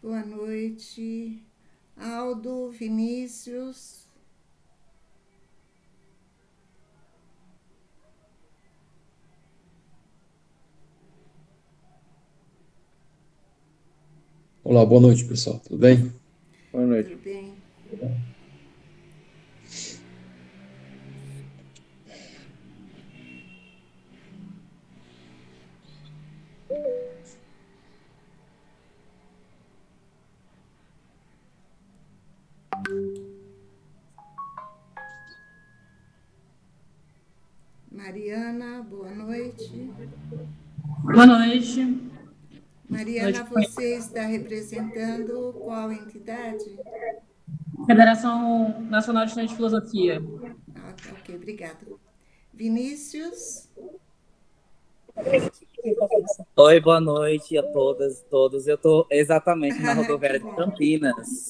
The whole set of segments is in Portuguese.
Boa noite, Aldo, Vinícius. Olá, boa noite, pessoal. Tudo bem? Boa Tudo noite. bem? Mariana, boa noite. Boa noite. Mariana, Noite. você está representando qual entidade? Federação Nacional de Estudantes de Filosofia. Ah, tá, ok, obrigada. Vinícius? Oi, boa noite a todas e todos. Eu estou exatamente na Ah, que rodoviária de bom. Campinas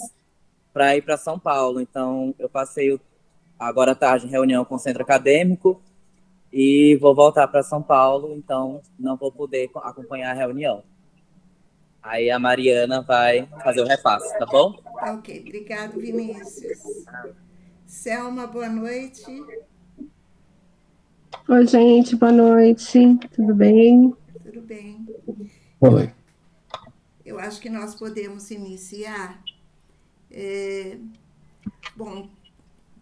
para ir para São Paulo. Então, eu passei agora à tarde em reunião com o centro acadêmico e vou voltar para São Paulo, então não vou poder acompanhar a reunião. Aí a Mariana vai fazer o repasse, tá bom? Tá ok, obrigado, Vinícius. Selma, boa noite. Oi, gente, boa noite. Tudo bem? Tudo bem? Boa Eu, noite. eu acho que nós podemos iniciar. É, bom,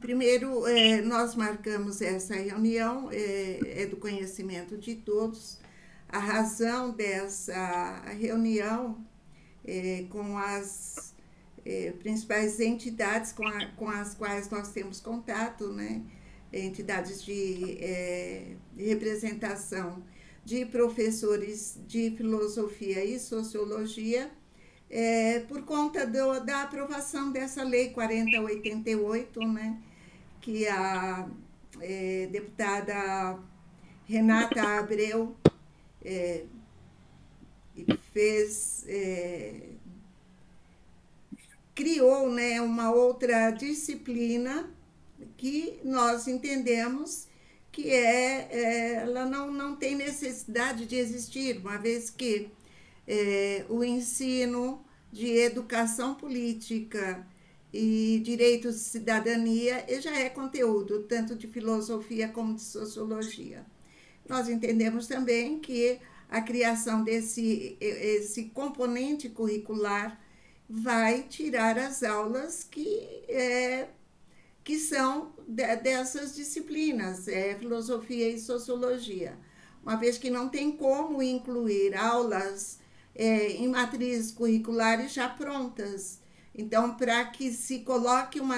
primeiro, nós marcamos essa reunião, é do conhecimento de todos. A razão dessa reunião com as principais entidades com as quais nós temos contato, né? Entidades de representação de professores de filosofia e sociologia, por conta da aprovação dessa lei 4088, né? Que a deputada Renata Abreu é, fez, criou, né, uma outra disciplina que nós entendemos que ela não tem necessidade de existir, uma vez que o ensino de educação política e direitos de cidadania já é conteúdo tanto de filosofia como de sociologia. Nós entendemos também que a criação desse esse componente curricular vai tirar as aulas que são dessas disciplinas, filosofia e sociologia, uma vez que não tem como incluir aulas em matrizes curriculares já prontas. Então, para que se coloque um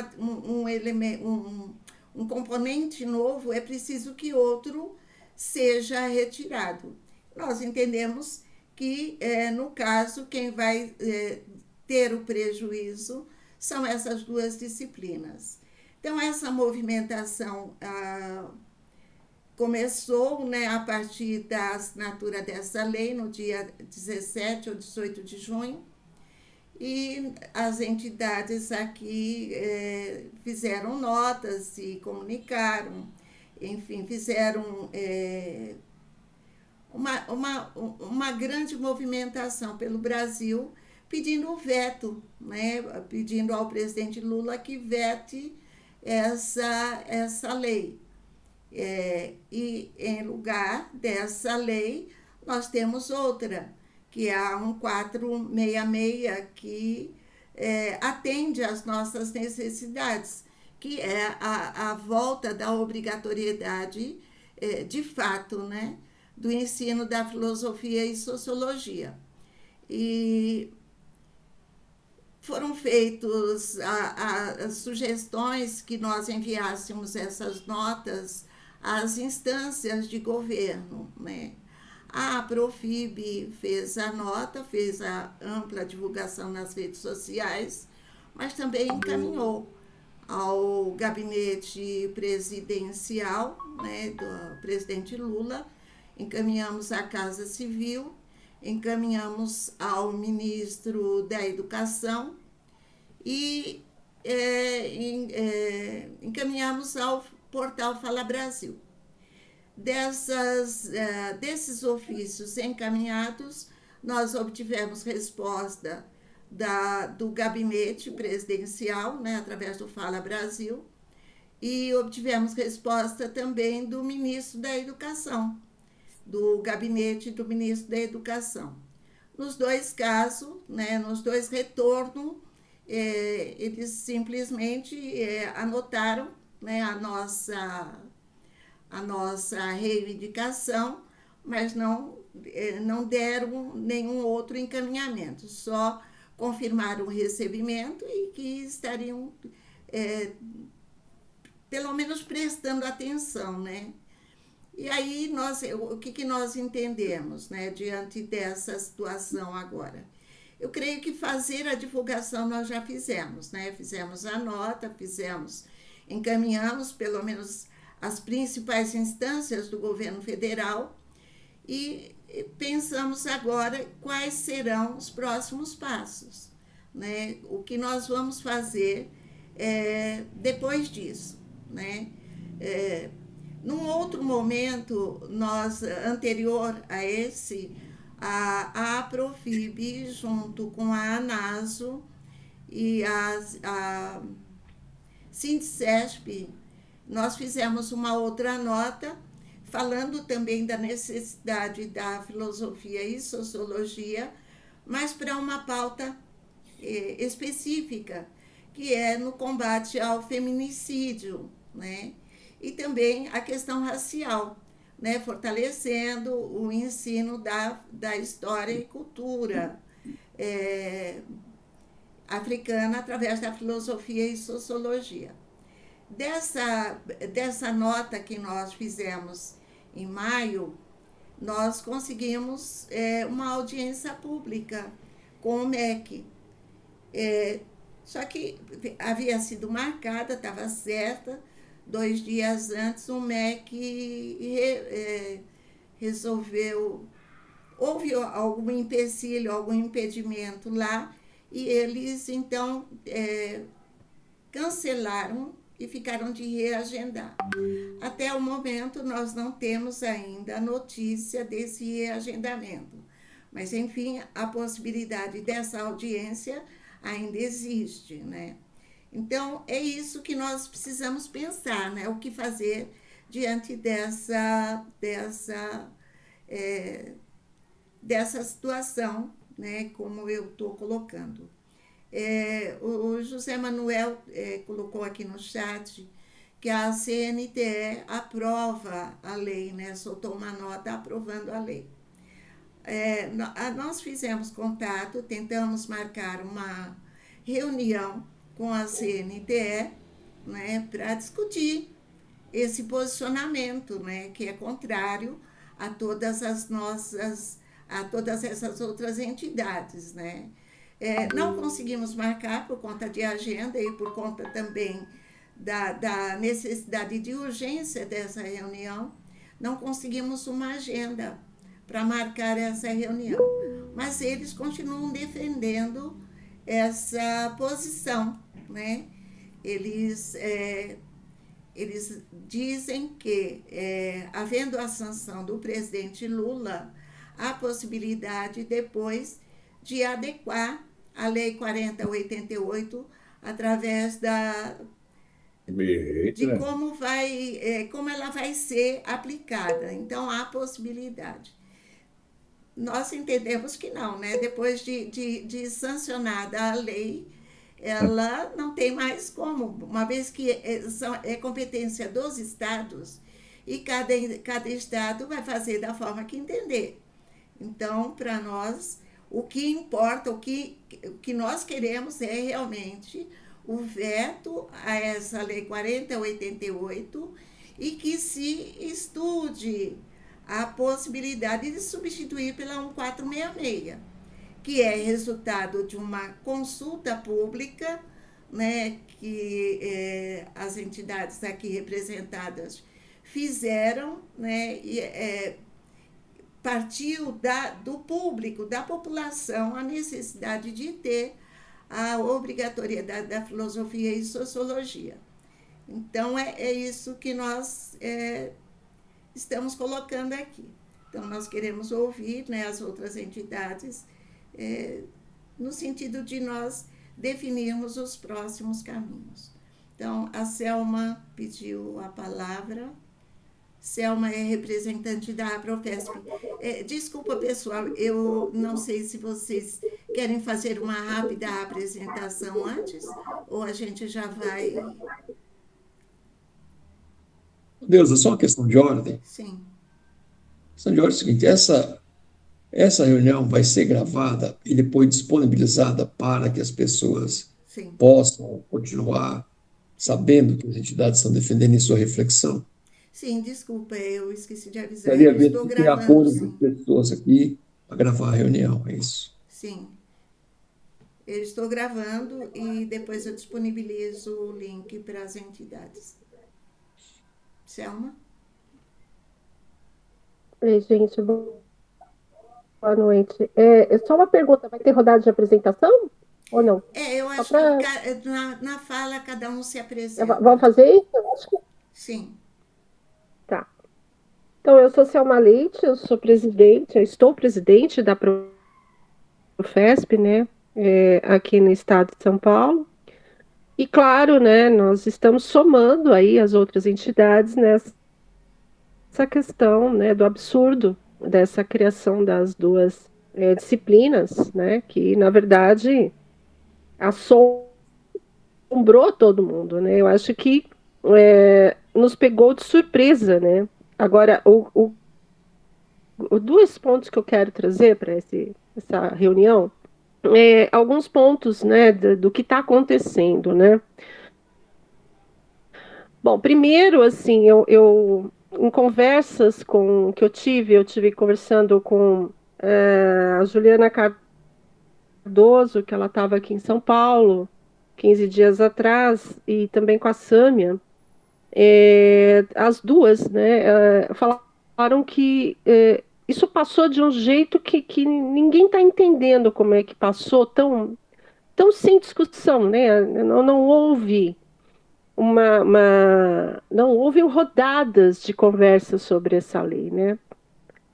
componente novo, é preciso que outro seja retirado. Nós entendemos que, no caso, quem vai ter o prejuízo são essas duas disciplinas. Então, essa movimentação começou, né, a partir da assinatura dessa lei no dia 17 ou 18 de junho, e as entidades aqui fizeram notas e comunicaram, enfim, fizeram uma grande movimentação pelo Brasil pedindo o veto, né, pedindo ao presidente Lula que vete essa lei. E em lugar dessa lei, nós temos outra, que é a 1466, que atende às nossas necessidades, que é a volta da obrigatoriedade, de fato, né, do ensino da filosofia e sociologia. E foram feitas as sugestões que nós enviássemos essas notas às instâncias de governo, né? A Profib fez a nota, fez a ampla divulgação nas redes sociais, mas também encaminhou ao gabinete presidencial, né, do presidente Lula, encaminhamos à Casa Civil, encaminhamos ao ministro da Educação e encaminhamos ao portal Fala Brasil. Desses ofícios encaminhados, nós obtivemos resposta do gabinete presidencial, né, através do Fala Brasil, e obtivemos resposta também do ministro da Educação, do gabinete do ministro da Educação. Nos dois casos, né, nos dois retornos, eles simplesmente anotaram, né, a nossa reivindicação, mas não deram nenhum outro encaminhamento, só confirmaram o recebimento e que estariam, pelo menos, prestando atenção, né? E aí, o que nós entendemos, né, diante dessa situação agora? Eu creio que fazer a divulgação nós já fizemos, né? Fizemos a nota, encaminhamos pelo menos as principais instâncias do governo federal e pensamos agora quais serão os próximos passos, né? O que nós vamos fazer depois disso, né? Num outro momento, anterior a esse, a Aprofib, junto com a ANASO e a Sindicesp, nós fizemos uma outra nota, falando também da necessidade da filosofia e sociologia, mas para uma pauta específica, que é no combate ao feminicídio, né? E também a questão racial, né? Fortalecendo o ensino da história e cultura africana através da filosofia e sociologia. Dessa nota que nós fizemos em maio, nós conseguimos uma audiência pública com o MEC. Só que havia sido marcada, estava certa, 2 dias antes o MEC resolveu, houve algum empecilho, algum impedimento lá, e eles então cancelaram e ficaram de reagendar. Até o momento nós não temos ainda notícia desse reagendamento, mas enfim, a possibilidade dessa audiência ainda existe, né? Então, é isso que nós precisamos pensar, né? O que fazer diante dessa situação, né? Como eu estou colocando. O José Manuel colocou aqui no chat que a CNTE aprova a lei, né? Soltou uma nota aprovando a lei. Nós fizemos contato, tentamos marcar uma reunião com a CNTE, né, para discutir esse posicionamento, né, que é contrário a todas essas outras entidades, né. Não conseguimos marcar por conta de agenda e por conta também da necessidade de urgência dessa reunião, não conseguimos uma agenda para marcar essa reunião, mas eles continuam defendendo essa posição, né? Eles dizem que, havendo a sanção do presidente Lula, há possibilidade depois de adequar a Lei 4088 através de como ela vai ser aplicada. Então, há possibilidade. Nós entendemos que não, né? Depois de sancionada a lei, ela não tem mais como, uma vez que é competência dos estados e cada estado vai fazer da forma que entender. Então, para nós, o que importa, o que nós queremos é realmente o veto a essa Lei 4088 e que se estude a possibilidade de substituir pela 1466, que é resultado de uma consulta pública, né, que as entidades aqui representadas fizeram, né, e partiu do público, da população, a necessidade de ter a obrigatoriedade da filosofia e sociologia. Então, é isso que nós estamos colocando aqui. Então, nós queremos ouvir, né, as outras entidades no sentido de nós definirmos os próximos caminhos. Então, a Selma pediu a palavra. Selma é representante da Aprofesp. Desculpa, pessoal, eu não sei se vocês querem fazer uma rápida apresentação antes, ou a gente já vai... Deus, é só uma questão de ordem. Sim. A questão de ordem é o seguinte: essa reunião vai ser gravada e depois disponibilizada para que as pessoas Sim. possam continuar sabendo que as entidades estão defendendo em sua reflexão. Sim, desculpa, eu esqueci de avisar. Queria Eu ver estou se tem gravando, acordo sim. de pessoas aqui para gravar a reunião, é isso. Sim. Eu estou gravando e depois eu disponibilizo o link para as entidades. Selma? Oi, gente, boa noite. Só uma pergunta, vai ter rodada de apresentação ou não? Eu Só acho pra... que na fala cada um se apresenta. Vamos fazer isso? Eu acho que... Sim. Tá. Então, eu sou Selma Leite, eu estou presidente da Profesp, né, aqui no estado de São Paulo. E claro, né, nós estamos somando aí as outras entidades nessa questão, né, do absurdo dessa criação das duas disciplinas, né, que na verdade assombrou todo mundo, né. Eu acho que nos pegou de surpresa, né. Agora, dois pontos que eu quero trazer para essa reunião, alguns pontos, né, do que está acontecendo, né. Bom, primeiro, assim, eu em conversas que eu tive conversando com a Juliana Cardoso, que ela estava aqui em São Paulo, 15 dias atrás, e também com a Sâmia, as duas, né, falaram que isso passou de um jeito que ninguém está entendendo como é que passou, tão sem discussão, né? Não houve não houve rodadas de conversa sobre essa lei, né?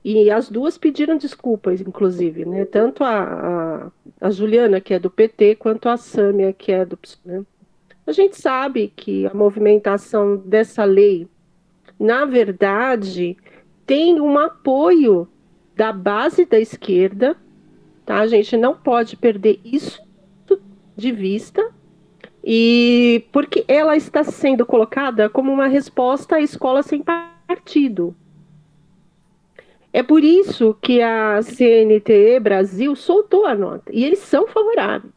E as duas pediram desculpas, inclusive, né? Tanto a Juliana, que é do PT, quanto a Sâmia, que é do PSOL, né? A gente sabe que a movimentação dessa lei, na verdade, tem um apoio da base da esquerda, tá? A gente não pode perder isso de vista, e porque ela está sendo colocada como uma resposta à escola sem partido. É por isso que a CNTE Brasil soltou a nota, e eles são favoráveis.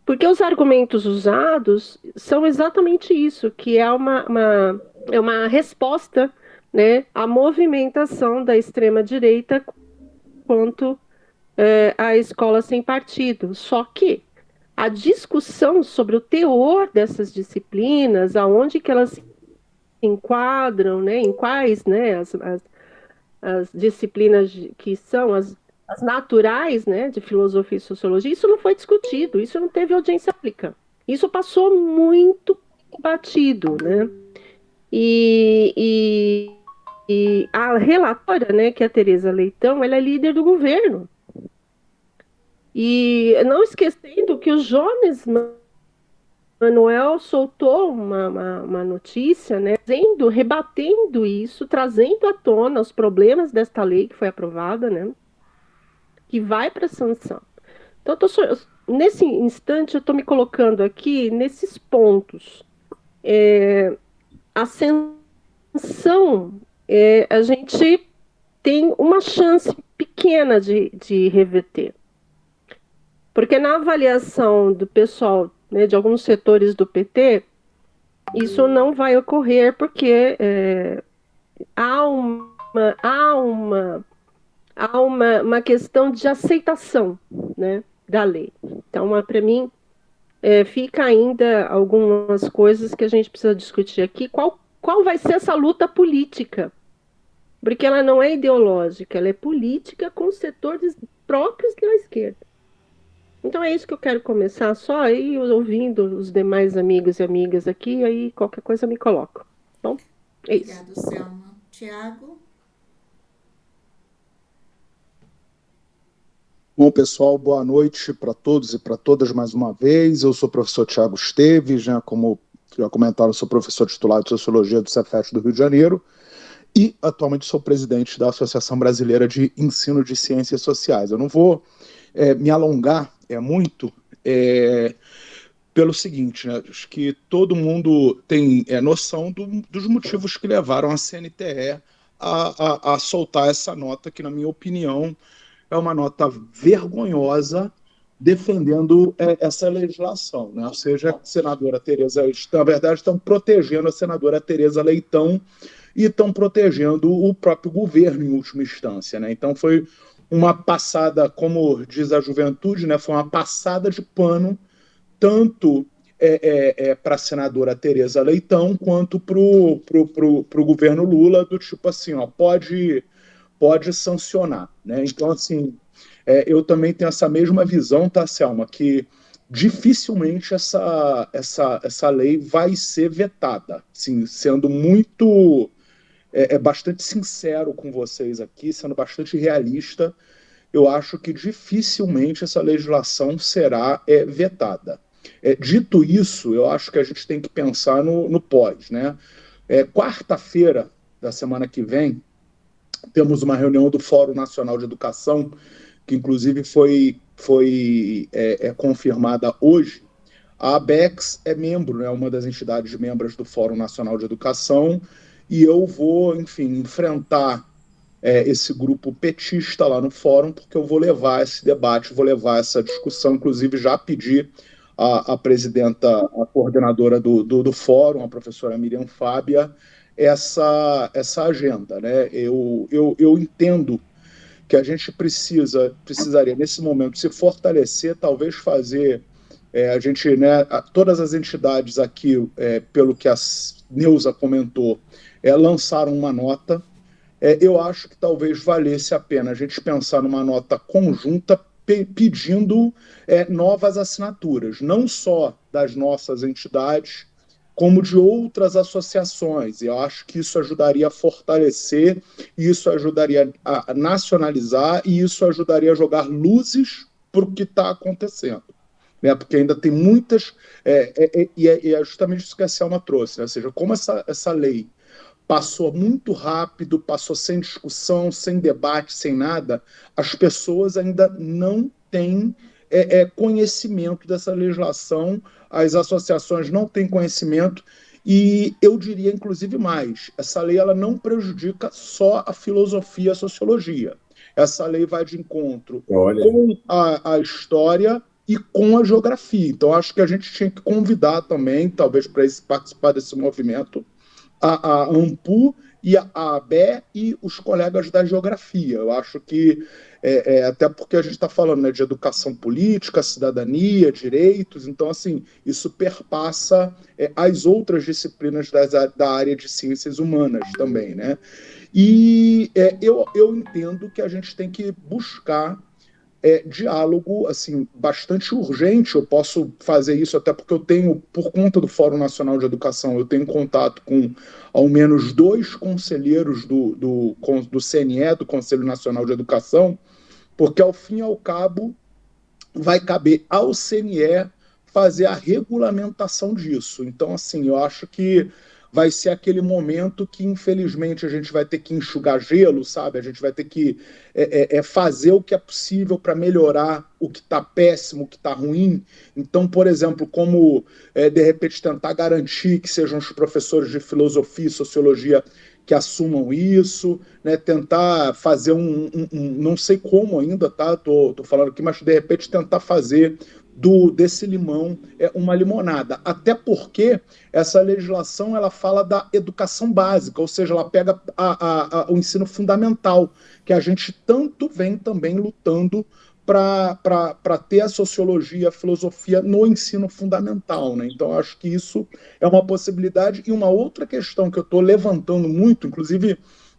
Porque os argumentos usados são exatamente isso, que é uma resposta, né, à movimentação da extrema-direita quanto à escola sem partido. Só que a discussão sobre o teor dessas disciplinas, aonde que elas se enquadram, né, em quais, né, as disciplinas que são as naturais, né, de filosofia e sociologia, isso não foi discutido, isso não teve audiência pública. Isso passou muito batido, né? E a relatora, né, que é a Tereza Leitão, ela é líder do governo. E não esquecendo que o Jones Manuel soltou uma notícia, né, rebatendo isso, trazendo à tona os problemas desta lei que foi aprovada, né, que vai para sanção. Então, nesse instante, eu estou me colocando aqui nesses pontos. A sanção, a gente tem uma chance pequena de reverter. Porque na avaliação do pessoal, né, de alguns setores do PT, isso não vai ocorrer porque há uma questão de aceitação, né, da lei. Então, para mim, fica ainda algumas coisas que a gente precisa discutir aqui. Qual vai ser essa luta política? Porque ela não é ideológica, ela é política com setores próprios da esquerda. Então é isso que eu quero começar, só aí ouvindo os demais amigos e amigas aqui, aí qualquer coisa me coloco. Bom, é isso. Obrigado, Selma. Tiago? Bom, pessoal, boa noite para todos e para todas mais uma vez. Eu sou o professor Tiago Esteves, né? Como já comentaram, eu sou professor titular de Sociologia do Cefet do Rio de Janeiro e atualmente sou presidente da Associação Brasileira de Ensino de Ciências Sociais. Eu não vou me alongar muito pelo seguinte, né? Acho que todo mundo tem noção dos motivos que levaram a CNTE a soltar essa nota, que, na minha opinião, é uma nota vergonhosa defendendo essa legislação, né? Ou seja, a senadora Tereza, na verdade, estão protegendo a senadora Tereza Leitão e estão protegendo o próprio governo em última instância, né? Então foi uma passada, como diz a juventude, né? Foi uma passada de pano tanto para a senadora Tereza Leitão quanto para o governo Lula, do tipo assim, ó, pode sancionar, né? Então, assim, eu também tenho essa mesma visão, tá, Selma, que dificilmente essa lei vai ser vetada, assim, sendo muito, bastante sincero com vocês aqui, sendo bastante realista, eu acho que dificilmente essa legislação será vetada. Dito isso, eu acho que a gente tem que pensar no pós, né? Quarta-feira da semana que vem, temos uma reunião do Fórum Nacional de Educação, que inclusive foi confirmada hoje. A ABEX é membro, né, uma das entidades membros do Fórum Nacional de Educação, e eu vou, enfim, enfrentar esse grupo petista lá no fórum, porque eu vou levar esse debate, vou levar essa discussão, inclusive já pedi à presidenta, a coordenadora do fórum, a professora Miriam Fábia, essa agenda, né? Eu entendo que a gente precisaria, nesse momento, se fortalecer, talvez fazer, a gente, né, todas as entidades aqui, pelo que a Neuza comentou, lançaram uma nota. Eu acho que talvez valesse a pena a gente pensar numa nota conjunta pedindo novas assinaturas, não só das nossas entidades, como de outras associações. E eu acho que isso ajudaria a fortalecer, isso ajudaria a nacionalizar e isso ajudaria a jogar luzes para o que está acontecendo. Né? Porque ainda tem muitas... e é justamente isso que a Selma trouxe, né? Ou seja, como essa lei passou muito rápido, passou sem discussão, sem debate, sem nada, as pessoas ainda não têm conhecimento dessa legislação, as associações não têm conhecimento, e eu diria, inclusive, mais, essa lei ela não prejudica só a filosofia e a sociologia. Essa lei vai de encontro com a história e com a geografia. Então, acho que a gente tinha que convidar também, talvez, para participar desse movimento, a AMPU e a ABE e os colegas da geografia. Eu acho que, até porque a gente está falando, né, de educação política, cidadania, direitos, então, assim, isso perpassa as outras disciplinas da área de ciências humanas também, né? E eu entendo que a gente tem que buscar diálogo assim, bastante urgente. Eu posso fazer isso até porque eu tenho, por conta do Fórum Nacional de Educação, eu tenho contato com ao menos 2 conselheiros do CNE, do Conselho Nacional de Educação, porque, ao fim e ao cabo, vai caber ao CNE fazer a regulamentação disso. Então, assim, eu acho que vai ser aquele momento que, infelizmente, a gente vai ter que enxugar gelo, sabe? A gente vai ter que fazer o que é possível para melhorar o que está péssimo, o que está ruim. Então, por exemplo, como, de repente, tentar garantir que sejam os professores de filosofia e sociologia que assumam isso, né? Tentar fazer não sei como ainda, tá? Tô falando aqui, mas, de repente, tentar fazer desse limão uma limonada. Até porque essa legislação ela fala da educação básica, ou seja, ela pega o ensino fundamental, que a gente tanto vem também lutando para ter a sociologia, a filosofia no ensino fundamental, né? Então, acho que isso é uma possibilidade. E uma outra questão que eu estou levantando muito, inclusive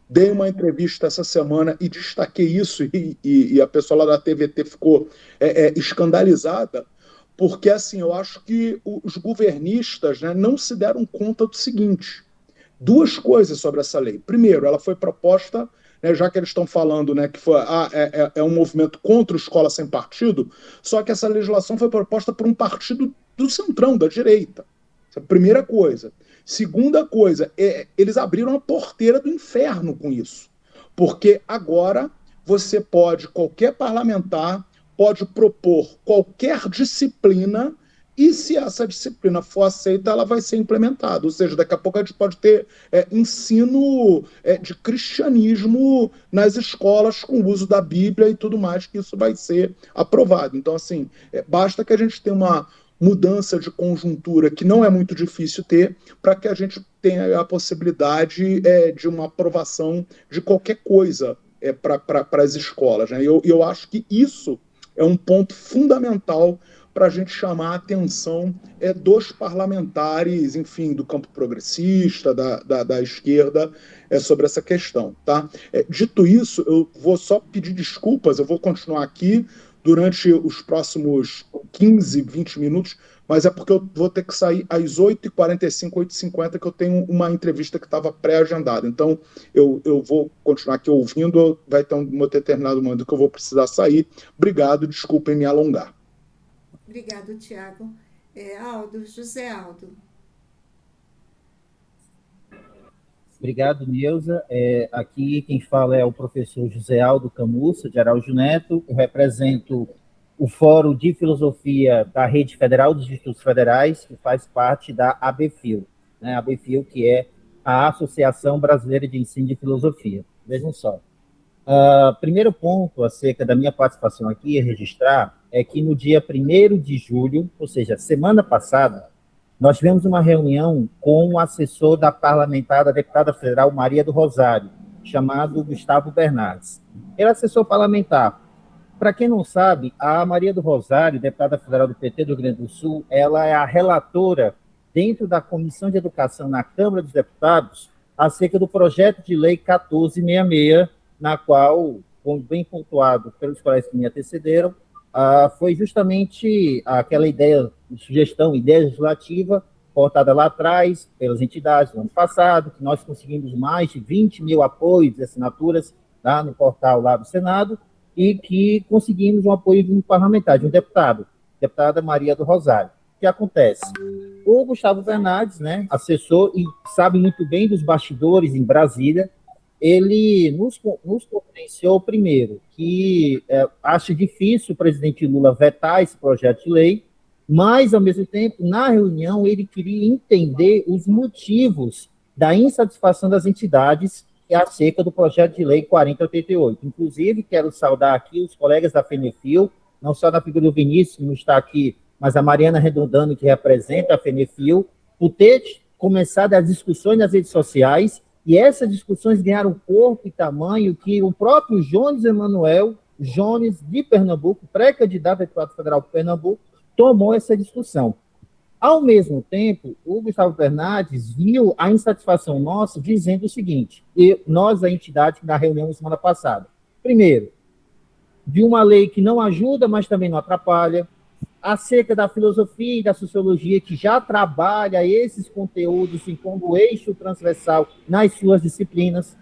dei uma entrevista essa semana e destaquei isso, e a pessoa lá da TVT ficou escandalizada, porque, assim, eu acho que os governistas, né, não se deram conta do seguinte: 2 coisas sobre essa lei. Primeiro, ela foi proposta né, já que eles estão falando, né, que foi, é um movimento contra o Escola Sem Partido, só que essa legislação foi proposta por um partido do centrão, da direita. Essa é a primeira coisa. Segunda coisa, eles abriram a porteira do inferno com isso, porque agora qualquer parlamentar pode propor qualquer disciplina e se essa disciplina for aceita, ela vai ser implementada. Ou seja, daqui a pouco a gente pode ter ensino de cristianismo nas escolas com o uso da Bíblia e tudo mais, que isso vai ser aprovado. Então, assim, basta que a gente tenha uma mudança de conjuntura que não é muito difícil ter para que a gente tenha a possibilidade de uma aprovação de qualquer coisa para as escolas. Né? Eu acho que isso é um ponto fundamental para a gente chamar a atenção dos parlamentares, enfim, do campo progressista, da esquerda, sobre essa questão. Tá? Dito isso, eu vou só pedir desculpas, eu vou continuar aqui durante os próximos 15, 20 minutos, mas é porque eu vou ter que sair às 8h45, 8h50, que eu tenho uma entrevista que estava pré-agendada. Então, eu vou continuar aqui ouvindo, vai ter um determinado momento que eu vou precisar sair. Obrigado, desculpem me alongar. Obrigado, Tiago. José Aldo. Obrigado, Neuza. Aqui quem fala é o professor José Aldo Camussa, de Araújo Neto. Eu represento o Fórum de Filosofia da Rede Federal dos Institutos Federais, que faz parte da ABFIL, né? A ABFIL, que é a Associação Brasileira de Ensino de Filosofia. Vejam só. Primeiro ponto acerca da minha participação aqui, registrar, é que no dia 1º de julho, ou seja, semana passada, nós tivemos uma reunião com o assessor da parlamentar, da deputada federal Maria do Rosário, chamado Gustavo Bernardes. Ele é assessor parlamentar. Para quem não sabe, a Maria do Rosário, deputada federal do PT do Rio Grande do Sul, ela é a relatora dentro da Comissão de Educação na Câmara dos Deputados acerca do projeto de lei 1466, na qual, como bem pontuado pelos colegas que me antecederam, foi justamente aquela ideia, sugestão, ideia legislativa, portada lá atrás pelas entidades no ano passado, que nós conseguimos mais de 20 mil apoios e assinaturas lá no portal lá do Senado, e que conseguimos um apoio de um parlamentar, de um deputado, deputada Maria do Rosário. O que acontece? O Gustavo Bernardes, né, assessor e sabe muito bem dos bastidores em Brasília, ele nos confidenciou, primeiro, que acha difícil o presidente Lula vetar esse projeto de lei, mas, ao mesmo tempo, na reunião, ele queria entender os motivos da insatisfação das entidades acerca do projeto de lei 4088. Inclusive, quero saudar aqui os colegas da FENEFIL, não só na figura do Vinícius, que não está aqui, mas a Mariana Redondano, que representa a FENEFIL, por ter começado as discussões nas redes sociais, e essas discussões ganharam corpo e tamanho que o próprio Jones Emanuel, Jones de Pernambuco, pré-candidato a deputado federal por Pernambuco, tomou essa discussão. Ao mesmo tempo, o Gustavo Bernardes viu a insatisfação nossa dizendo o seguinte, e nós, a entidade, na reunião da semana passada, primeiro, de uma lei que não ajuda, mas também não atrapalha, acerca da filosofia e da sociologia, que já trabalha esses conteúdos como eixo transversal nas suas disciplinas.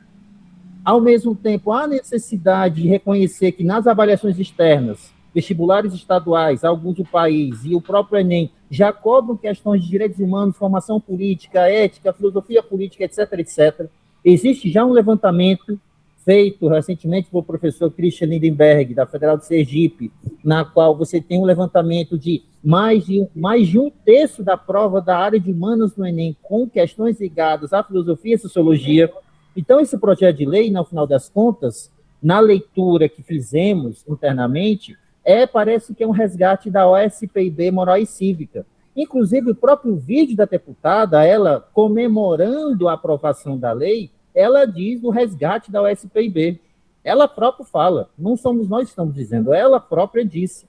Ao mesmo tempo, há necessidade de reconhecer que nas avaliações externas, vestibulares estaduais, alguns do país e o próprio Enem, já cobram questões de direitos humanos, formação política, ética, filosofia política, etc., etc. Existe já um levantamento feito recentemente pelo professor Christian Lindenberg, da Federal de Sergipe, na qual você tem um levantamento de mais de um terço da prova da área de humanas no Enem com questões ligadas à filosofia e sociologia. Então, esse projeto de lei, no final das contas, na leitura que fizemos internamente, parece que é um resgate da OSPIB Moral e Cívica. Inclusive, o próprio vídeo da deputada, ela comemorando a aprovação da lei, ela diz do resgate da OSPIB. Ela própria fala, não somos nós que estamos dizendo, ela própria disse.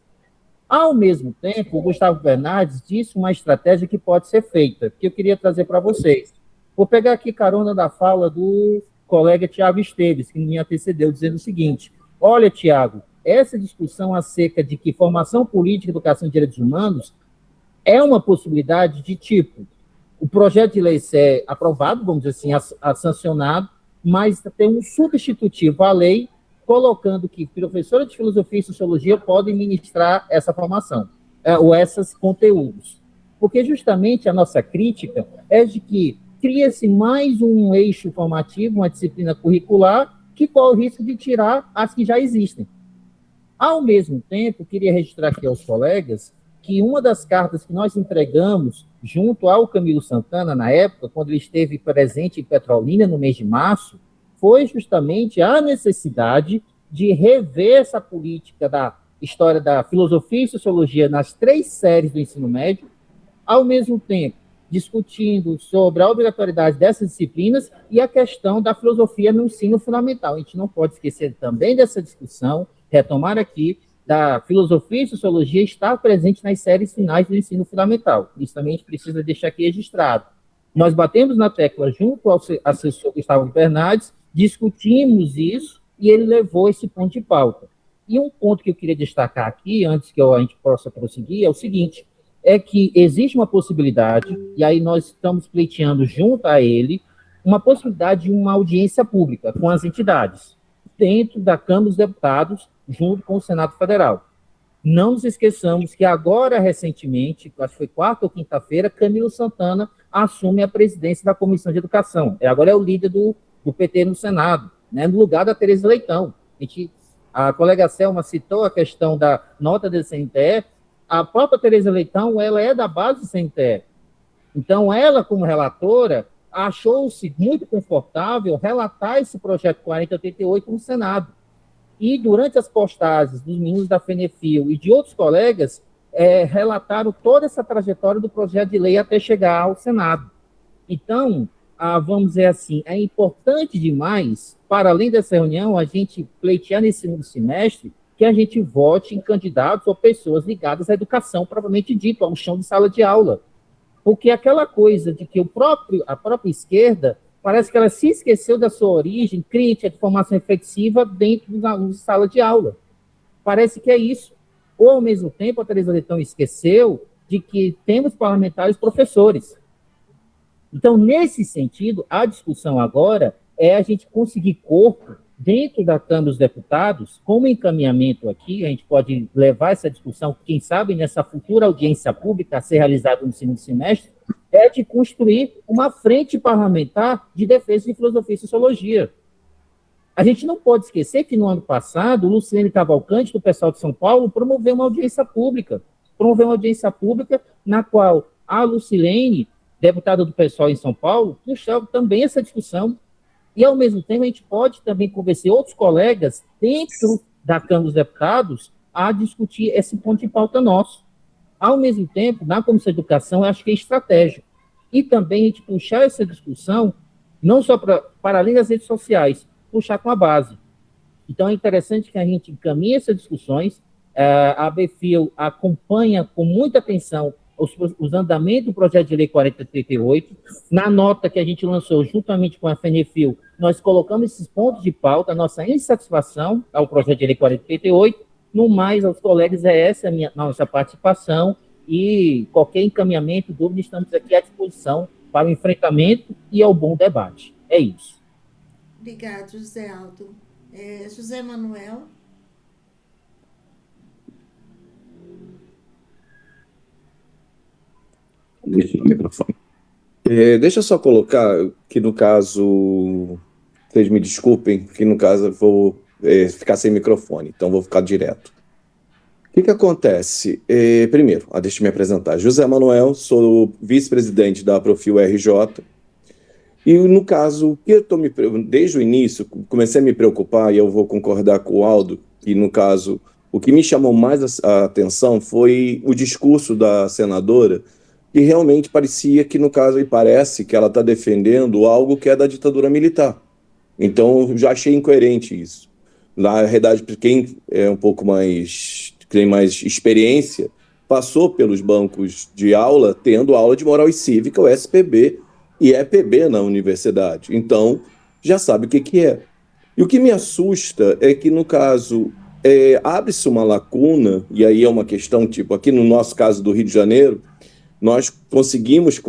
Ao mesmo tempo, o Gustavo Bernardes disse uma estratégia que pode ser feita, que eu queria trazer para vocês. Vou pegar aqui carona da fala do colega Tiago Esteves, que me antecedeu, dizendo o seguinte, olha, Tiago, essa discussão acerca de que formação política, educação e direitos humanos é uma possibilidade de tipo, o projeto de lei ser aprovado, vamos dizer assim, sancionado, mas tem um substitutivo à lei, colocando que professores de filosofia e sociologia podem ministrar essa formação, ou esses conteúdos. Porque justamente a nossa crítica é de que cria-se mais um eixo formativo, uma disciplina curricular, que corre o risco de tirar as que já existem. Ao mesmo tempo, queria registrar aqui aos colegas que uma das cartas que nós entregamos junto ao Camilo Santana, na época, quando ele esteve presente em Petrolina, no mês de março, foi justamente a necessidade de rever essa política da história da filosofia e sociologia nas 3 séries do ensino médio, ao mesmo tempo discutindo sobre a obrigatoriedade dessas disciplinas e a questão da filosofia no ensino fundamental. A gente não pode esquecer também dessa discussão, retomar aqui, da filosofia e sociologia estar presente nas séries finais do ensino fundamental. Isso também a gente precisa deixar aqui registrado. Nós batemos na tecla junto ao assessor Gustavo Bernardes, discutimos isso e ele levou esse ponto de pauta. E um ponto que eu queria destacar aqui, antes que a gente possa prosseguir, é o seguinte, é que existe uma possibilidade, e aí nós estamos pleiteando junto a ele, uma possibilidade de uma audiência pública com as entidades, dentro da Câmara dos Deputados, junto com o Senado Federal. Não nos esqueçamos que agora, recentemente, acho que foi quarta ou quinta-feira, Camilo Santana assume a presidência da Comissão de Educação. Agora é o líder do PT no Senado, né, no lugar da Tereza Leitão. A colega Selma citou a questão da nota do CNTE. A própria Tereza Leitão, ela é da base do CNTE. Então, ela, como relatora, achou-se muito confortável relatar esse projeto 4088 no Senado. E, durante as postagens dos meninos da FENEFIL e de outros colegas, relataram toda essa trajetória do projeto de lei até chegar ao Senado. Então, vamos dizer assim, é importante demais, para além dessa reunião, a gente pleitear nesse segundo semestre que a gente vote em candidatos ou pessoas ligadas à educação, propriamente dito, ao chão de sala de aula. Porque aquela coisa de que a própria esquerda, parece que ela se esqueceu da sua origem crítica de formação efetiva dentro da sala de aula. Parece que é isso. Ou, ao mesmo tempo, a Tereza Leitão esqueceu de que temos parlamentares professores. Então, nesse sentido, a discussão agora é a gente conseguir corpo dentro da Câmara dos Deputados, como encaminhamento aqui, a gente pode levar essa discussão, quem sabe, nessa futura audiência pública a ser realizada no segundo semestre, é de construir uma frente parlamentar de defesa de filosofia e sociologia. A gente não pode esquecer que, no ano passado, o Lucilene Cavalcante, do pessoal de São Paulo, promoveu uma audiência pública, na qual a Lucilene, deputada do pessoal em São Paulo, puxou também essa discussão. E, ao mesmo tempo, a gente pode também convencer outros colegas dentro da Câmara dos Deputados a discutir esse ponto de pauta nosso. Ao mesmo tempo, na Comissão de Educação, eu acho que é estratégico. E também a gente puxar essa discussão, não só para além das redes sociais, puxar com a base. Então, é interessante que a gente encaminhe essas discussões, a ABFIL acompanha com muita atenção os andamentos do projeto de lei 4038. Na nota que a gente lançou juntamente com a FENEFIL, nós colocamos esses pontos de pauta, a nossa insatisfação ao projeto de lei 4038. No mais, aos colegas, essa é a nossa participação e qualquer encaminhamento, dúvida, estamos aqui à disposição para o enfrentamento e ao bom debate. É isso. Obrigado, José Aldo. José Manuel. Deixa no microfone. Deixa eu só colocar que, no caso, vocês me desculpem, que no caso eu vou ficar sem microfone, então vou ficar direto. O que acontece? Primeiro, deixa eu me apresentar. José Manuel, sou vice-presidente da Profil RJ, e no caso, que eu desde o início, comecei a me preocupar, e eu vou concordar com o Aldo, que no caso, o que me chamou mais a atenção foi o discurso da senadora, que realmente parecia que, no caso, e parece que ela está defendendo algo que é da ditadura militar. Então, já achei incoerente isso. Na realidade, quem é um pouco mais, tem mais experiência, passou pelos bancos de aula, tendo aula de moral e cívica, o SPB e EPB na universidade. Então, já sabe o que é. E o que me assusta é que, no caso, abre-se uma lacuna, e aí é uma questão, tipo, aqui no nosso caso do Rio de Janeiro, nós conseguimos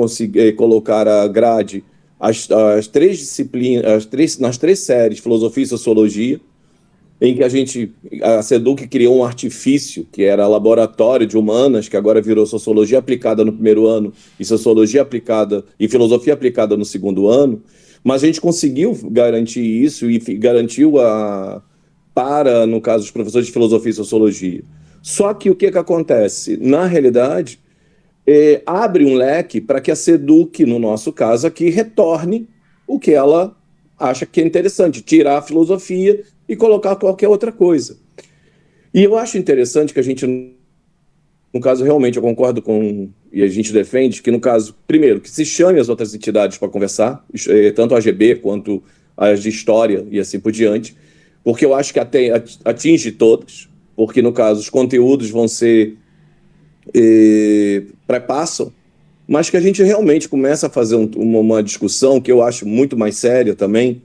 colocar a grade as três disciplinas, nas três séries, Filosofia e Sociologia, em que a SEDUC criou um artifício, que era laboratório de humanas, que agora virou Sociologia Aplicada no primeiro ano e Sociologia Aplicada e Filosofia Aplicada no segundo ano, mas a gente conseguiu garantir isso e garantiu para, no caso, os professores de Filosofia e Sociologia. Só que o que acontece? Na realidade, abre um leque para que a SEDUC, no nosso caso aqui, retorne o que ela acha que é interessante, tirar a filosofia e colocar qualquer outra coisa. E eu acho interessante que a gente, no caso, realmente eu concordo com, e a gente defende, que no caso, primeiro, que se chame as outras entidades para conversar, tanto a AGB quanto as de História e assim por diante, porque eu acho que atinge todas, porque no caso os conteúdos vão ser, prepassam, mas que a gente realmente começa a fazer uma discussão que eu acho muito mais séria também,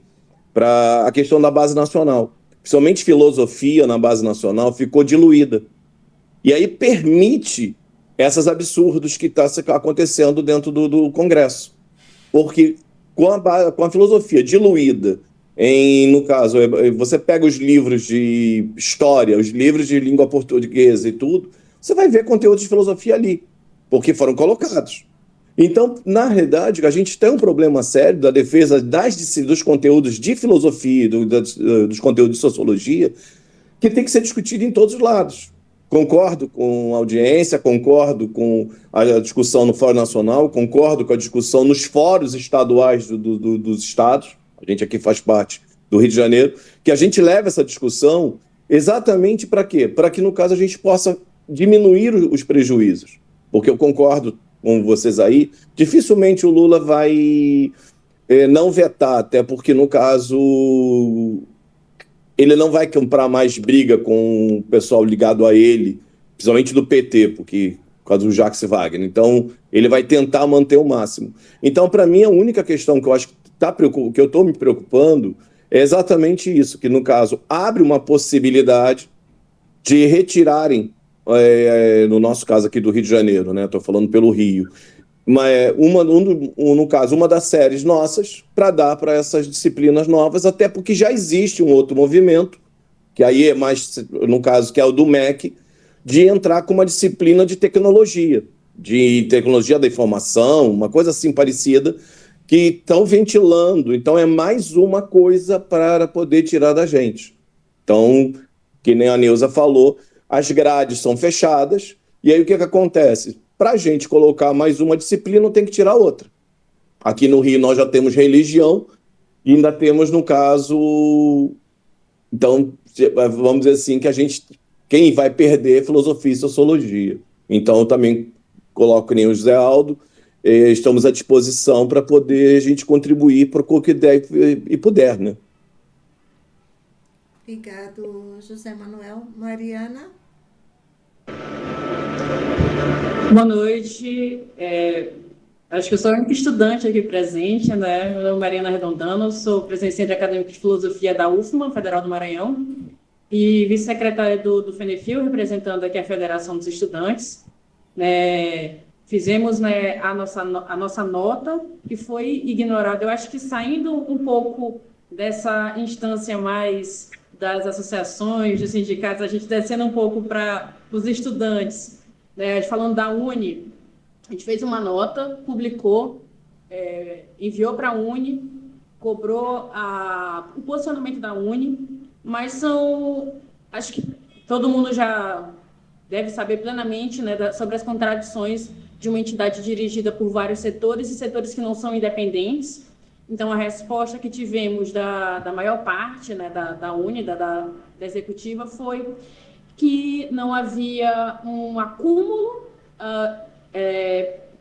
para a questão da base nacional. Principalmente filosofia na base nacional ficou diluída. E aí permite esses absurdos que estão acontecendo dentro do Congresso. Porque com a filosofia diluída, no caso, você pega os livros de história, os livros de língua portuguesa e tudo, você vai ver conteúdos de filosofia ali, porque foram colocados. Então, na realidade, a gente tem um problema sério da defesa dos conteúdos de filosofia, dos conteúdos de sociologia, que tem que ser discutido em todos os lados. Concordo com a audiência, concordo com a discussão no Fórum Nacional, concordo com a discussão nos fóruns estaduais dos estados, a gente aqui faz parte do Rio de Janeiro, que a gente leve essa discussão exatamente para quê? Para que, no caso, a gente possa diminuir os prejuízos. Porque eu concordo com vocês aí, dificilmente o Lula vai não vetar, até porque, no caso, ele não vai comprar mais briga com o pessoal ligado a ele, principalmente do PT, por causa do Jacques Wagner. Então, ele vai tentar manter o máximo. Então, para mim, a única questão que eu acho que eu estou me preocupando é exatamente isso, que, no caso, abre uma possibilidade de retirarem, no nosso caso aqui do Rio de Janeiro, né? Estou falando pelo Rio, mas no caso, uma das séries nossas para dar para essas disciplinas novas, até porque já existe um outro movimento, que aí é mais, no caso, que é o do MEC, de entrar com uma disciplina de tecnologia da informação, uma coisa assim parecida, que estão ventilando. Então, é mais uma coisa para poder tirar da gente. Então, que nem a Neuza falou, as grades são fechadas, e aí o que acontece? Para a gente colocar mais uma disciplina, tem que tirar outra. Aqui no Rio nós já temos religião, e ainda temos, no caso... Então, vamos dizer assim, que quem vai perder é filosofia e sociologia. Então, eu também coloco nem o José Aldo, estamos à disposição para poder a gente contribuir para o que der e puder, né? Obrigado, José Manuel. Mariana? Boa noite. Acho que eu sou a única estudante aqui presente, né? Meu nome é Mariana Redondano, sou presidente do Centro Acadêmico de Filosofia da UFMA, Federal do Maranhão, e vice-secretária do FENEFIL, representando aqui a Federação dos Estudantes. Fizemos, né, a nossa nota, que foi ignorada. Eu acho que saindo um pouco dessa instância mais das associações, dos sindicatos, a gente descendo um pouco para os estudantes, né, falando da Uni, a gente fez uma nota, publicou, enviou para a Uni, cobrou o posicionamento da Uni, mas acho que todo mundo já deve saber plenamente, né, sobre as contradições de uma entidade dirigida por vários setores e setores que não são independentes. Então, a resposta que tivemos da maior parte, né, da Uni, da executiva, foi que não havia um acúmulo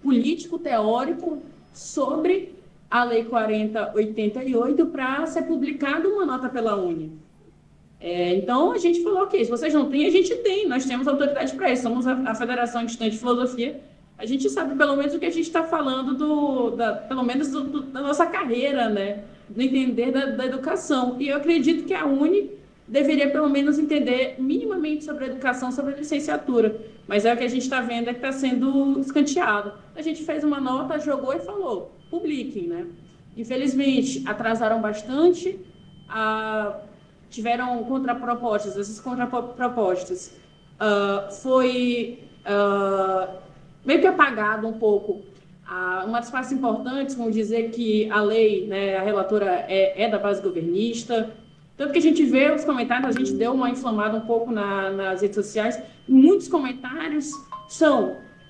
político-teórico sobre a Lei 4088 para ser publicada uma nota pela Uni. Então, a gente falou, ok, se vocês não têm, a gente tem, nós temos autoridade para isso, somos a Federação de Estudantes de Filosofia, a gente sabe pelo menos o que a gente está falando, pelo menos da nossa carreira, né? Do entender da educação. E eu acredito que a Uni deveria pelo menos entender minimamente sobre a educação, sobre a licenciatura. Mas o que a gente está vendo é que está sendo escanteado. A gente fez uma nota, jogou e falou, publiquem, né? infelizmente, atrasaram bastante, tiveram contrapropostas. Essas contrapropostas foi meio que apagado um pouco. Uma das partes importantes, vamos dizer que a lei, né, a relatora é da base governista, tanto que a gente vê os comentários, a gente deu uma inflamada um pouco nas redes sociais, muitos comentários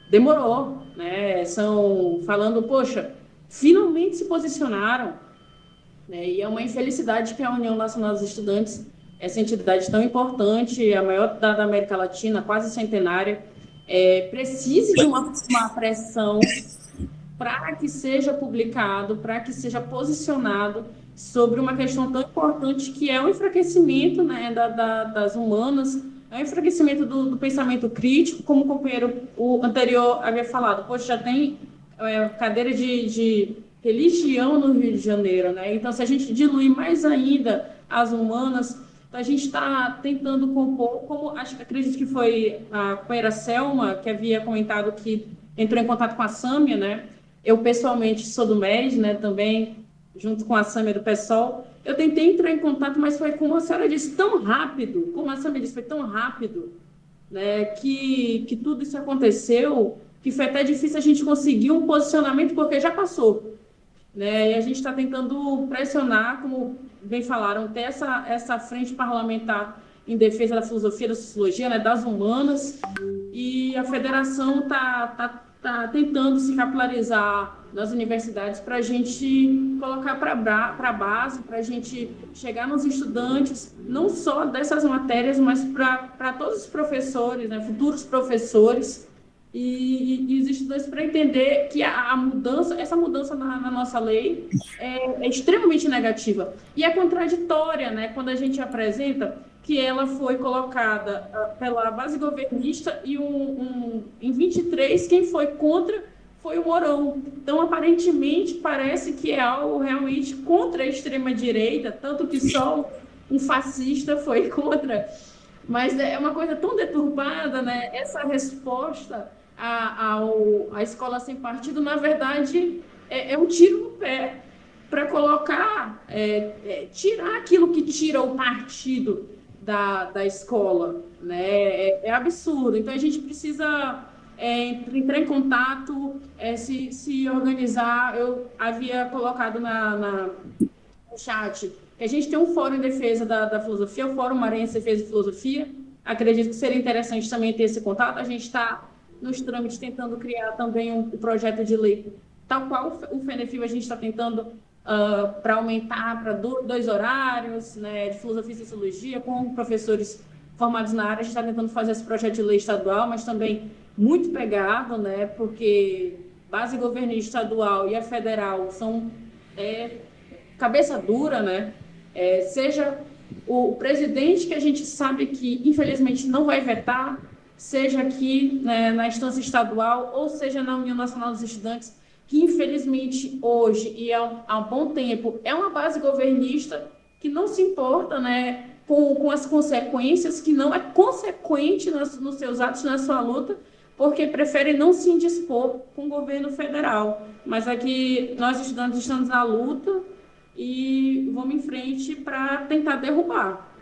demorou, né, são falando, poxa, finalmente se posicionaram, né, e é uma infelicidade que a União Nacional dos Estudantes, essa entidade tão importante, a maior da América Latina, quase centenária, precise de uma pressão para que seja publicado, para que seja posicionado sobre uma questão tão importante que é o enfraquecimento, né, das humanas, é o enfraquecimento do pensamento crítico, como o companheiro o anterior havia falado. Poxa, já tem cadeira de religião no Rio de Janeiro, né? Então, se a gente diluir mais ainda as humanas, a gente está tentando compor, como acredito que foi a companheira Selma, que havia comentado que entrou em contato com a Sâmia, né? Eu, pessoalmente, sou do MES, né? Também, junto com a Sâmia do PSOL. Eu tentei entrar em contato, mas foi, como a senhora disse, tão rápido, como a Sâmia disse, foi tão rápido, né? Que tudo isso aconteceu, que foi até difícil a gente conseguir um posicionamento, porque já passou, né? E a gente está tentando pressionar, como bem falaram, ter essa frente parlamentar em defesa da filosofia, da sociologia, né, das humanas, e a federação está tentando se capilarizar nas universidades para a gente colocar para a base, para a gente chegar nos estudantes, não só dessas matérias, mas para todos os professores, né, futuros professores, e os estudantes, para entender que essa mudança na nossa lei é extremamente negativa e é contraditória, né? Quando a gente apresenta que ela foi colocada pela base governista e em 23 quem foi contra foi o Mourão. Então, aparentemente, parece que é algo realmente contra a extrema-direita, tanto que só um fascista foi contra. Mas é uma coisa tão deturbada, né? Essa resposta à escola sem partido, na verdade, é um tiro no pé para colocar, tirar aquilo que tira o partido da escola, né? É absurdo. Então, a gente precisa entrar em contato, se organizar. Eu havia colocado no chat que a gente tem um fórum em defesa da filosofia, o Fórum Maranhense de Defesa de Filosofia. Acredito que seria interessante também ter esse contato. A gente está nos trâmites tentando criar também um projeto de lei, tal qual o FENEFIL, a gente está tentando para aumentar para 2 horários, né, de filosofia e sociologia, com professores formados na área. A gente está tentando fazer esse projeto de lei estadual, mas também muito pegado, né, porque base governista estadual e a federal são cabeça dura, né? Seja o presidente, que a gente sabe que, infelizmente, não vai vetar, seja aqui, né, na instância estadual, ou seja na União Nacional dos Estudantes, que, infelizmente, hoje, e há um bom tempo, é uma base governista que não se importa, né, com as consequências, que não é consequente nos seus atos, na sua luta, porque prefere não se indispor com o governo federal. Mas aqui, nós, estudantes, estamos na luta e vamos em frente para tentar derrubar.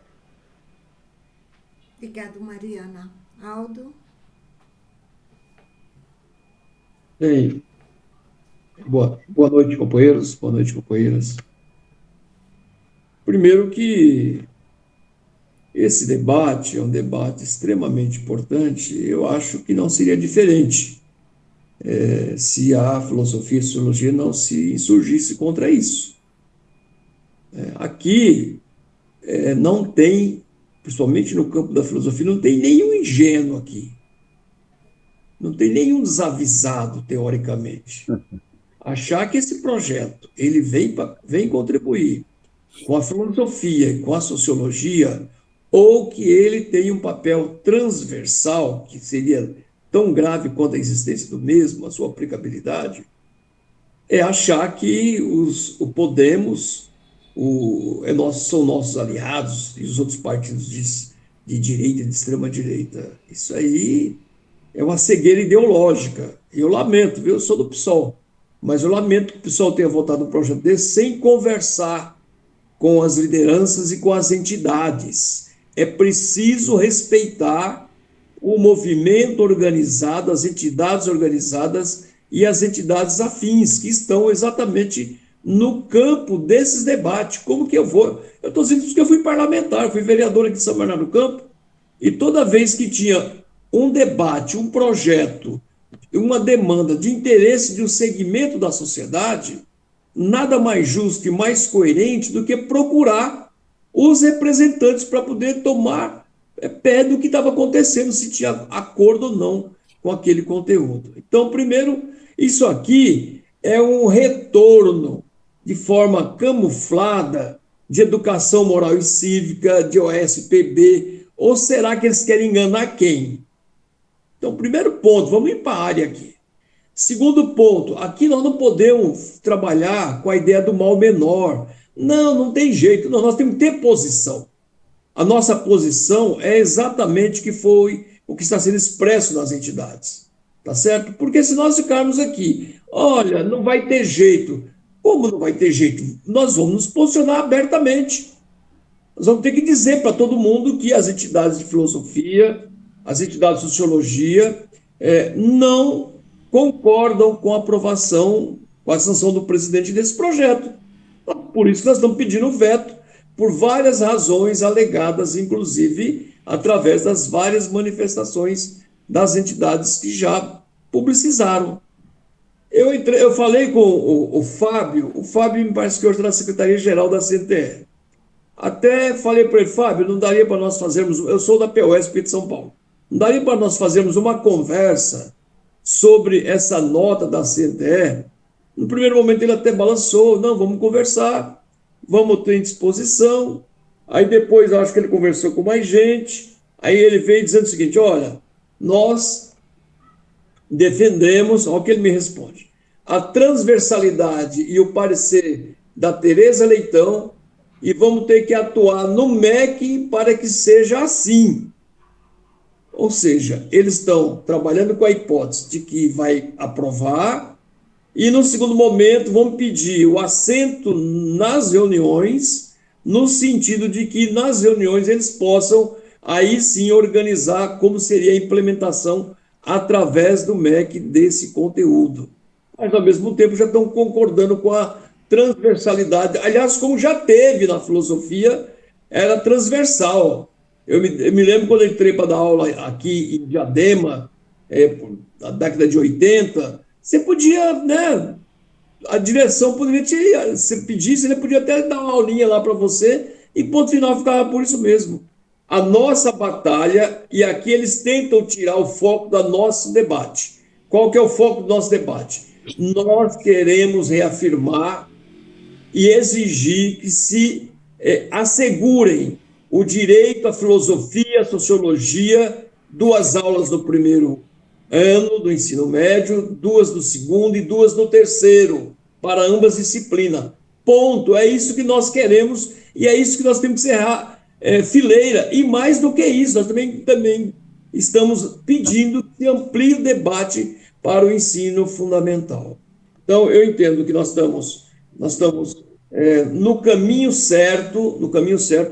Obrigado, Mariana. Aldo? Bem, boa noite, companheiros, boa noite, companheiras. Primeiro que esse debate é um debate extremamente importante. Eu acho que não seria diferente se a filosofia e a sociologia não se insurgisse contra isso. Aqui não tem, principalmente no campo da filosofia, não tem nenhum ingênuo aqui. Não tem nenhum desavisado, teoricamente. Achar que esse projeto ele vem contribuir com a filosofia e com a sociologia, ou que ele tem um papel transversal, que seria tão grave quanto a existência do mesmo, a sua aplicabilidade, é achar que o Podemos são nossos aliados e os outros partidos de direita e de extrema-direita. Isso aí é uma cegueira ideológica. Eu lamento, viu? Eu sou do PSOL. mas eu lamento que o pessoal tenha votado um projeto desse sem conversar com as lideranças e com as entidades. É preciso respeitar o movimento organizado, as entidades organizadas e as entidades afins, que estão exatamente no campo desses debates. Como que eu vou? Eu estou dizendo isso porque eu fui parlamentar, fui vereador aqui de São Bernardo do Campo, e toda vez que tinha um debate, um projeto, uma demanda de interesse de um segmento da sociedade, nada mais justo e mais coerente do que procurar os representantes para poder tomar pé do que estava acontecendo, se tinha acordo ou não com aquele conteúdo. Então, primeiro, isso aqui é um retorno de forma camuflada de educação moral e cívica, de OSPB, ou será que eles querem enganar quem? Então, primeiro ponto, vamos ir para a área aqui. Segundo ponto, aqui nós não podemos trabalhar com a ideia do mal menor. Não, não tem jeito, não, nós temos que ter posição. A nossa posição é exatamente o que está sendo expresso nas entidades, tá certo? Porque se nós ficarmos aqui, olha, não vai ter jeito. Como não vai ter jeito? Nós vamos nos posicionar abertamente. Nós vamos ter que dizer para todo mundo que as entidades de filosofia, as entidades de sociologia, não concordam com a aprovação, com a sanção do presidente desse projeto. Por isso que nós estamos pedindo veto, por várias razões alegadas, inclusive através das várias manifestações das entidades que já publicizaram. Eu falei com o Fábio me parece que hoje está na Secretaria-Geral da CNTE. Até falei para ele, Fábio, não daria para nós fazermos, eu sou da POSP de São Paulo, não daria para nós fazermos uma conversa sobre essa nota da CNTE? No primeiro momento ele até balançou, não, vamos conversar, vamos ter disposição. Aí depois eu acho que ele conversou com mais gente, aí ele veio dizendo o seguinte, olha, nós defendemos, olha o que ele me responde, a transversalidade e o parecer da Tereza Leitão e vamos ter que atuar no MEC para que seja assim. Ou seja, eles estão trabalhando com a hipótese de que vai aprovar e, no segundo momento, vão pedir o assento nas reuniões, no sentido de que nas reuniões eles possam, aí sim, organizar como seria a implementação através do MEC desse conteúdo. Mas, ao mesmo tempo, já estão concordando com a transversalidade. Aliás, como já teve na filosofia, era transversal. Eu me lembro quando eu entrei para dar aula aqui em Diadema, na década de 80, você podia, né? A direção poderia te, se pedisse, ele podia até dar uma aulinha lá para você, e ponto final ficava por isso mesmo. A nossa batalha, e aqui eles tentam tirar o foco do nosso debate. Qual que é o foco do nosso debate? Nós queremos reafirmar e exigir que se assegurem o direito à filosofia, à sociologia, 2 aulas no primeiro ano do ensino médio, 2 no segundo e 2 no terceiro, para ambas disciplinas. Ponto. É isso que nós queremos e é isso que nós temos que encerrar fileira. E mais do que isso, nós também estamos pedindo que amplie o debate para o ensino fundamental. Então, eu entendo que nós estamos no caminho certo,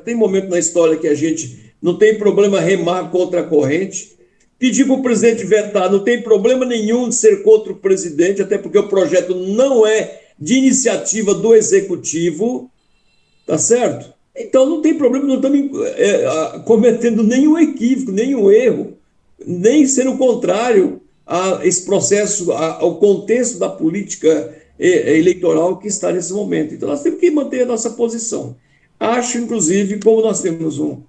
Tem momento na história que a gente não tem problema remar contra a corrente. Pedir para o presidente vetar, não tem problema nenhum de ser contra o presidente, até porque o projeto não é de iniciativa do executivo, tá certo? Então não tem problema, não estamos cometendo nenhum equívoco, nenhum erro, nem sendo contrário a esse processo, ao contexto da política eleitoral que está nesse momento. Então nós temos que manter a nossa posição. Acho, inclusive, como nós temos um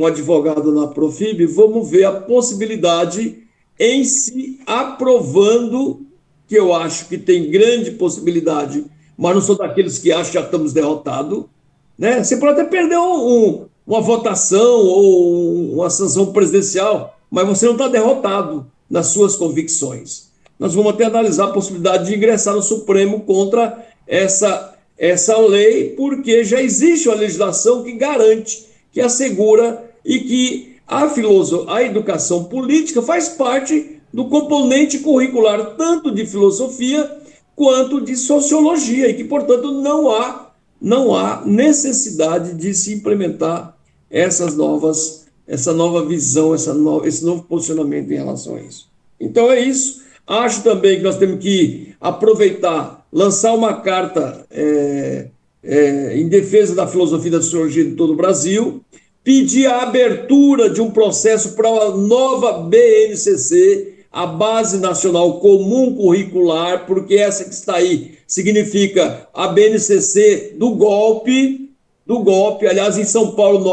advogado na Profib, vamos ver a possibilidade em se aprovando, que eu acho que tem grande possibilidade, mas não sou daqueles que acham que já estamos derrotados, né? Você pode até perder uma votação ou uma sanção presidencial, mas você não está derrotado nas suas convicções. Nós vamos até analisar a possibilidade de ingressar no Supremo contra essa lei, porque já existe uma legislação que garante, que assegura e que a educação política faz parte do componente curricular tanto de filosofia quanto de sociologia, e que, portanto, não há necessidade de se implementar essa nova visão, esse novo posicionamento em relação a isso. Então é isso. Acho também que nós temos que aproveitar, lançar uma carta em defesa da filosofia e da sociologia de todo o Brasil, pedir a abertura de um processo para a nova BNCC, a Base Nacional Comum Curricular, porque essa que está aí significa a BNCC do golpe. Aliás, em São Paulo,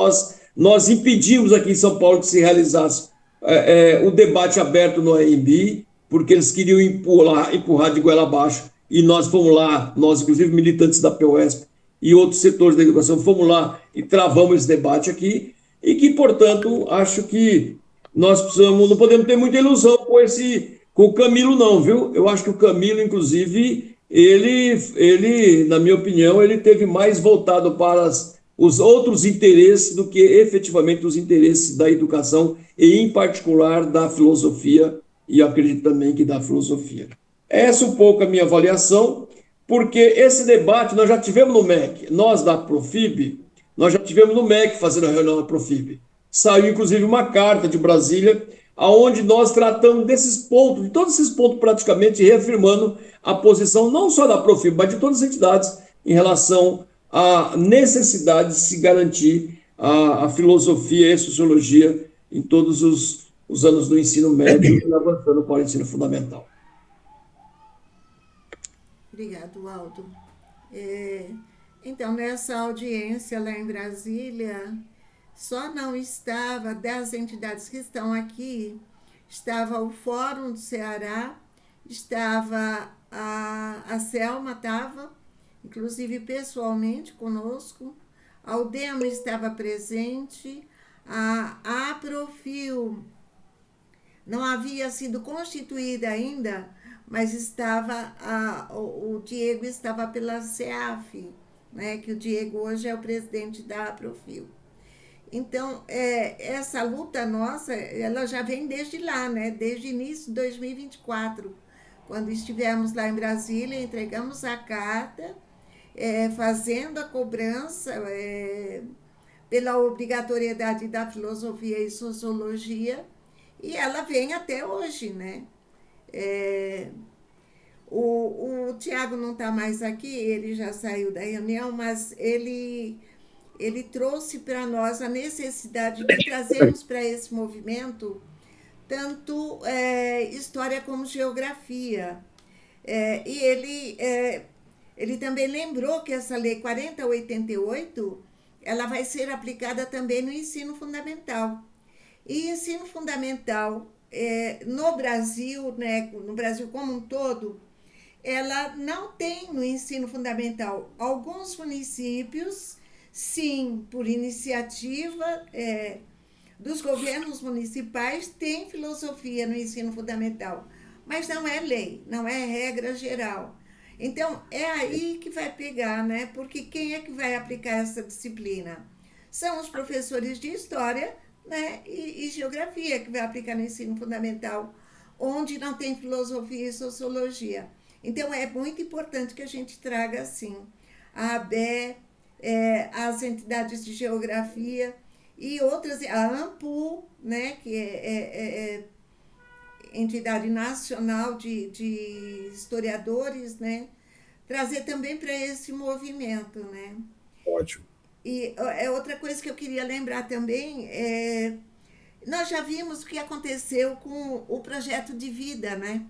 nós impedimos aqui em São Paulo que se realizasse o debate aberto no AMB, porque eles queriam empurrar de goela abaixo, e nós fomos lá, nós, inclusive, militantes da POSP e outros setores da educação, fomos lá e travamos esse debate aqui, e que, portanto, acho que nós não podemos ter muita ilusão com o Camilo, não, viu? Eu acho que o Camilo, inclusive, ele, na minha opinião, ele teve mais voltado para os outros interesses do que efetivamente os interesses da educação e, em particular, da filosofia, e eu acredito também que da filosofia. Essa é um pouco a minha avaliação, porque esse debate nós já tivemos no MEC, nós da Profib, nós já tivemos no MEC fazendo a reunião da Profib. Saiu, inclusive, uma carta de Brasília, onde nós tratamos desses pontos, de todos esses pontos praticamente, reafirmando a posição não só da Profib, mas de todas as entidades em relação à necessidade de se garantir a filosofia e a sociologia em todos os anos do ensino médio e avançando para o ensino fundamental. Obrigado, Aldo. Então, nessa audiência lá em Brasília, só não estava, das entidades que estão aqui, estava o Fórum do Ceará, estava a Selma, estava, inclusive pessoalmente conosco, a Udema estava presente, a Profil não havia sido constituída ainda, mas o Diego estava pela CEAF, né, que o Diego hoje é o presidente da Profil. Então, essa luta nossa, ela já vem desde lá, né, desde o início de 2024, quando estivemos lá em Brasília, entregamos a carta, fazendo a cobrança pela obrigatoriedade da filosofia e sociologia, e ela vem até hoje, né? O Tiago não está mais aqui, ele já saiu da reunião, mas ele trouxe para nós a necessidade de trazermos para esse movimento tanto história como geografia. E ele também lembrou que essa lei 4088, ela vai ser aplicada também no ensino fundamental. E ensino fundamental no Brasil, né, no Brasil como um todo, ela não tem no ensino fundamental. Alguns municípios, sim, por iniciativa dos governos municipais, tem filosofia no ensino fundamental, mas não é lei, não é regra geral. Então, é aí que vai pegar, né? Porque quem é que vai aplicar essa disciplina? São os professores de história, né, e geografia, que vai aplicar no ensino fundamental, onde não tem filosofia e sociologia. Então, é muito importante que a gente traga, assim, a ABE, as entidades de geografia e outras, a AMPU, né, que é entidade nacional de historiadores, né, trazer também para esse movimento, né. Ótimo. E outra coisa que eu queria lembrar também nós já vimos o que aconteceu com o projeto de vida, né?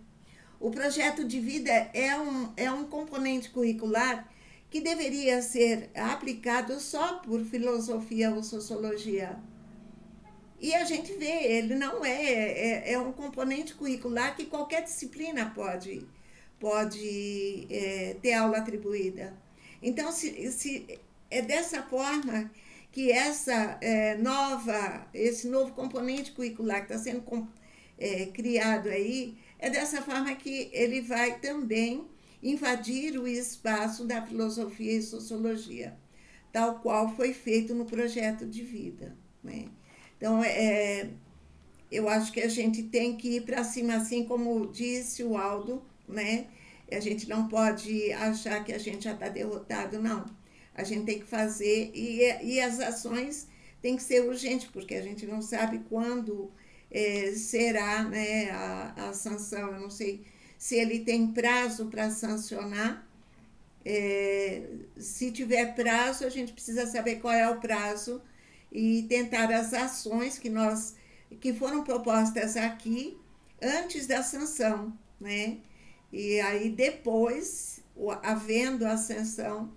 O projeto de vida é um componente curricular que deveria ser aplicado só por filosofia ou sociologia. E a gente vê, ele não é um componente curricular que qualquer disciplina pode ter aula atribuída. Então, se é dessa forma que esse novo componente curricular que está sendo criado aí, é dessa forma que ele vai também invadir o espaço da filosofia e sociologia, tal qual foi feito no projeto de vida, né? Então, eu acho que a gente tem que ir para cima, assim como disse o Aldo, né? a gente não pode achar que a gente já está derrotado, não. A gente tem que fazer, e as ações têm que ser urgentes, porque a gente não sabe quando será, né, a sanção. Eu não sei se ele tem prazo para sancionar. Se tiver prazo, a gente precisa saber qual é o prazo e tentar as ações que foram propostas aqui antes da sanção, né? E aí depois, havendo a sanção,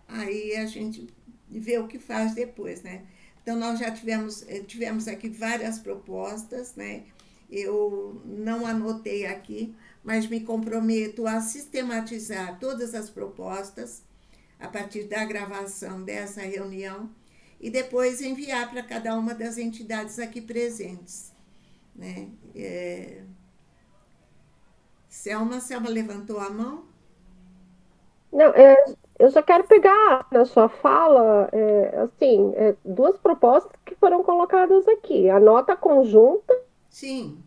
aí a gente vê o que faz depois, né? Então, nós já tivemos aqui várias propostas, né? Eu não anotei aqui, mas me comprometo a sistematizar todas as propostas a partir da gravação dessa reunião e depois enviar para cada uma das entidades aqui presentes, né? Selma levantou a mão? Não, eu só quero pegar na sua fala, duas propostas que foram colocadas aqui. A nota conjunta. Sim.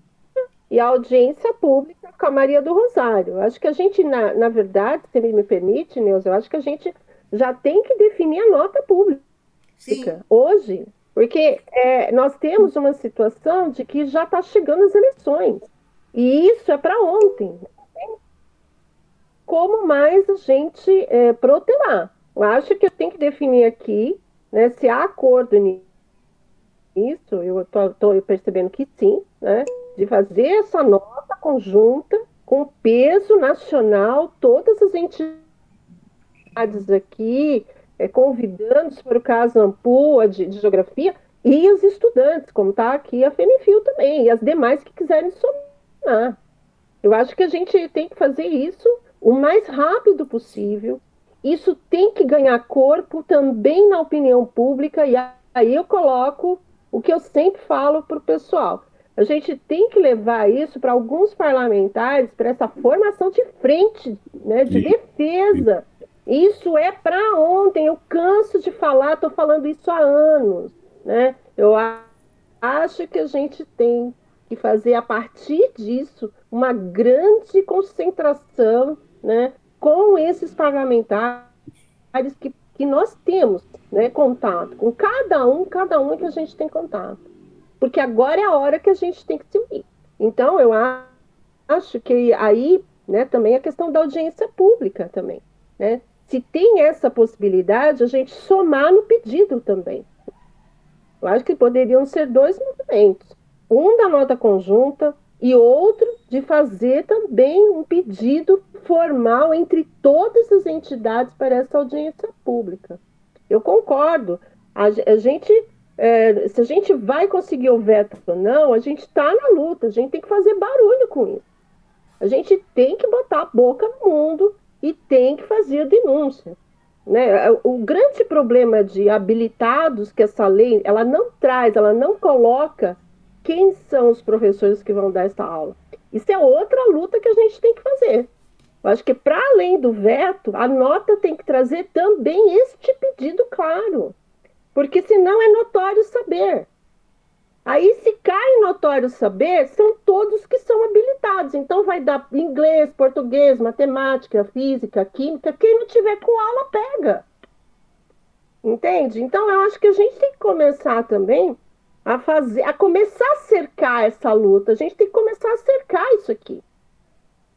E a audiência pública com a Maria do Rosário. Acho que a gente, na verdade, se me permite, Neuza, eu acho que a gente já tem que definir a nota pública. Sim. Hoje, porque nós temos uma situação de que já está chegando as eleições. E isso é para ontem. Como mais a gente protelar? Eu acho que eu tenho que definir aqui, né, se há acordo nisso, eu estou percebendo que sim, né, de fazer essa nota conjunta com peso nacional, todas as entidades aqui, convidando, se for o caso, a AMPU, de geografia, e os estudantes, como está aqui a FENIFIL também, e as demais que quiserem somar. Eu acho que a gente tem que fazer isso o mais rápido possível. Isso tem que ganhar corpo também na opinião pública, e aí eu coloco o que eu sempre falo para o pessoal. A gente tem que levar isso para alguns parlamentares, para essa formação de frente, né, de defesa. Isso é para ontem, eu canso de falar, estou falando isso há anos, né? Eu acho que a gente tem que fazer, a partir disso, uma grande concentração, né, com esses parlamentares que nós temos, né, contato, com cada um que a gente tem contato. Porque agora é a hora que a gente tem que se unir. Então, eu acho que aí, né, também a questão da audiência pública também, né? Se tem essa possibilidade, a gente somar no pedido também. Eu acho que poderiam ser dois movimentos. Um da nota conjunta e outro de fazer também um pedido formal entre todas as entidades para essa audiência pública. Eu concordo. A gente, se a gente vai conseguir o veto ou não, a gente está na luta, a gente tem que fazer barulho com isso. A gente tem que botar a boca no mundo e tem que fazer a denúncia, né? O grande problema de habilitados que essa lei, ela não traz, ela não coloca quem são os professores que vão dar essa aula. Isso é outra luta que a gente tem que fazer. Eu acho que, para além do veto, a nota tem que trazer também este pedido claro, porque senão é notório saber. Aí, se cai em notório saber, são todos que são habilitados. Então, vai dar inglês, português, matemática, física, química. Quem não tiver com aula, pega. Entende? Então, eu acho que a gente tem que começar também a começar a cercar essa luta. A gente tem que começar a cercar isso aqui.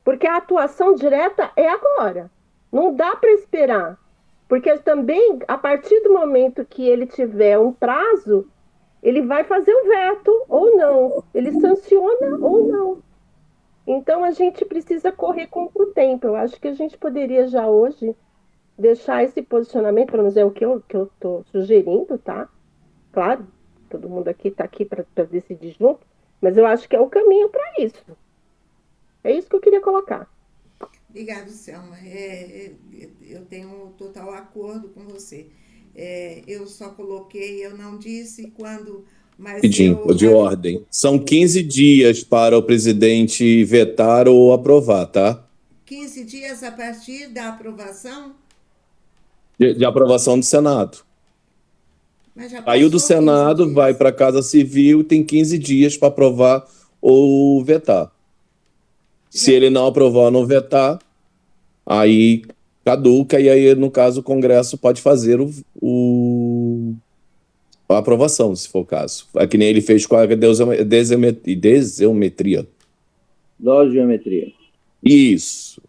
Porque a atuação direta é agora. Não dá para esperar. Porque também, a partir do momento que ele tiver um prazo, ele vai fazer o veto ou não. Ele sanciona ou não. Então, a gente precisa correr contra o tempo. Eu acho que a gente poderia já hoje deixar esse posicionamento, pelo menos é o que eu estou sugerindo, tá? Claro, todo mundo aqui está aqui para decidir junto, mas eu acho que é o caminho para isso. É isso que eu queria colocar. Obrigada, Selma. Eu tenho um total acordo com você. Eu só coloquei, eu não disse quando, mas Rapidinho, de ordem. São 15 dias para o presidente vetar ou aprovar, tá? 15 dias a partir da aprovação? De aprovação do Senado. Mas já Saiu do Senado, vai para a Casa Civil e tem 15 dias para aprovar ou vetar. Se ele não aprovar ou não vetar, aí caduca, e aí, no caso, o Congresso pode fazer a aprovação, se for o caso. É que nem ele fez com a desiometria. Dosgeometria. Isso.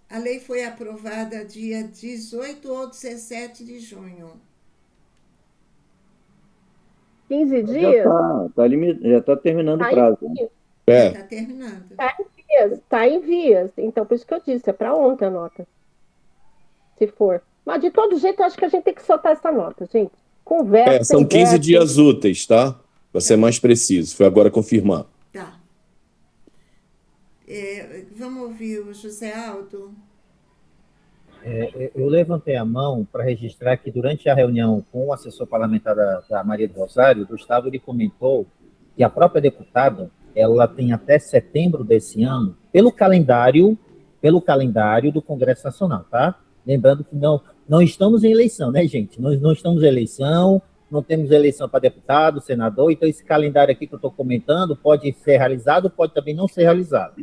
A lei foi aprovada dia 18 ou 17 de junho. 15 dias? Já está terminando o prazo. Está terminando. Está em vias. Então, por isso que eu disse, é para ontem a nota. Se for. Mas, de todo jeito, eu acho que a gente tem que soltar essa nota, gente. Conversa. São 15 dias úteis, tá? Para ser mais preciso. Foi agora confirmar. Tá. Vamos ouvir o José Aldo. Eu levantei a mão para registrar que durante a reunião com o assessor parlamentar da Maria do Rosário, o Gustavo, ele comentou que a própria deputada, ela tem até setembro desse ano, pelo calendário do Congresso Nacional, tá? Lembrando que não estamos em eleição, né, gente? Nós não estamos em eleição, não temos eleição para deputado, senador, então esse calendário aqui que eu estou comentando pode ser realizado, pode também não ser realizado.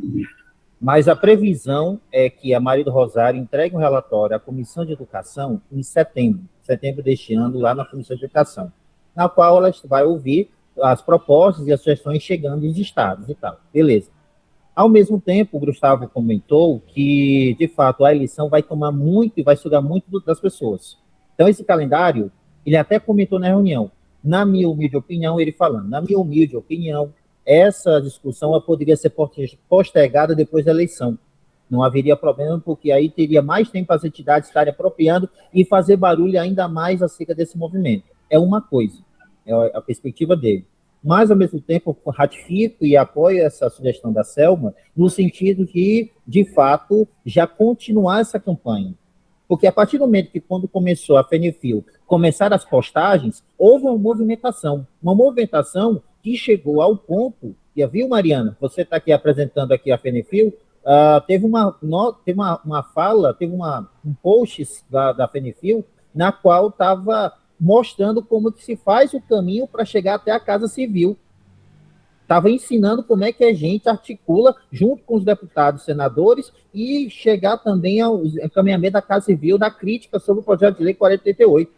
Mas a previsão é que a Maria do Rosário entregue um relatório à Comissão de Educação em setembro deste ano, lá na Comissão de Educação, na qual ela vai ouvir as propostas e as sugestões chegando dos estados e tal. Beleza. Ao mesmo tempo, o Gustavo comentou que, de fato, a eleição vai tomar muito e vai sugar muito das pessoas. Então, esse calendário, ele até comentou na reunião, na minha humilde opinião, ele falando, na minha humilde opinião, essa discussão poderia ser postergada depois da eleição. Não haveria problema, porque aí teria mais tempo para as entidades estarem apropriando e fazer barulho ainda mais acerca desse movimento. É uma coisa, é a perspectiva dele. Mas, ao mesmo tempo, ratifico e apoio essa sugestão da Selma, no sentido de fato, já continuar essa campanha. Porque a partir do momento que, quando começou a FENIFIL, começaram as postagens, houve uma movimentação que chegou ao ponto, e viu, Mariana, você está aqui apresentando aqui a FENIFIL, teve uma fala, teve um post da FENIFIL, na qual estava mostrando como que se faz o caminho para chegar até a Casa Civil. Estava ensinando como é que a gente articula, junto com os deputados, senadores, e chegar também ao encaminhamento da Casa Civil, da crítica sobre o projeto de lei 4088.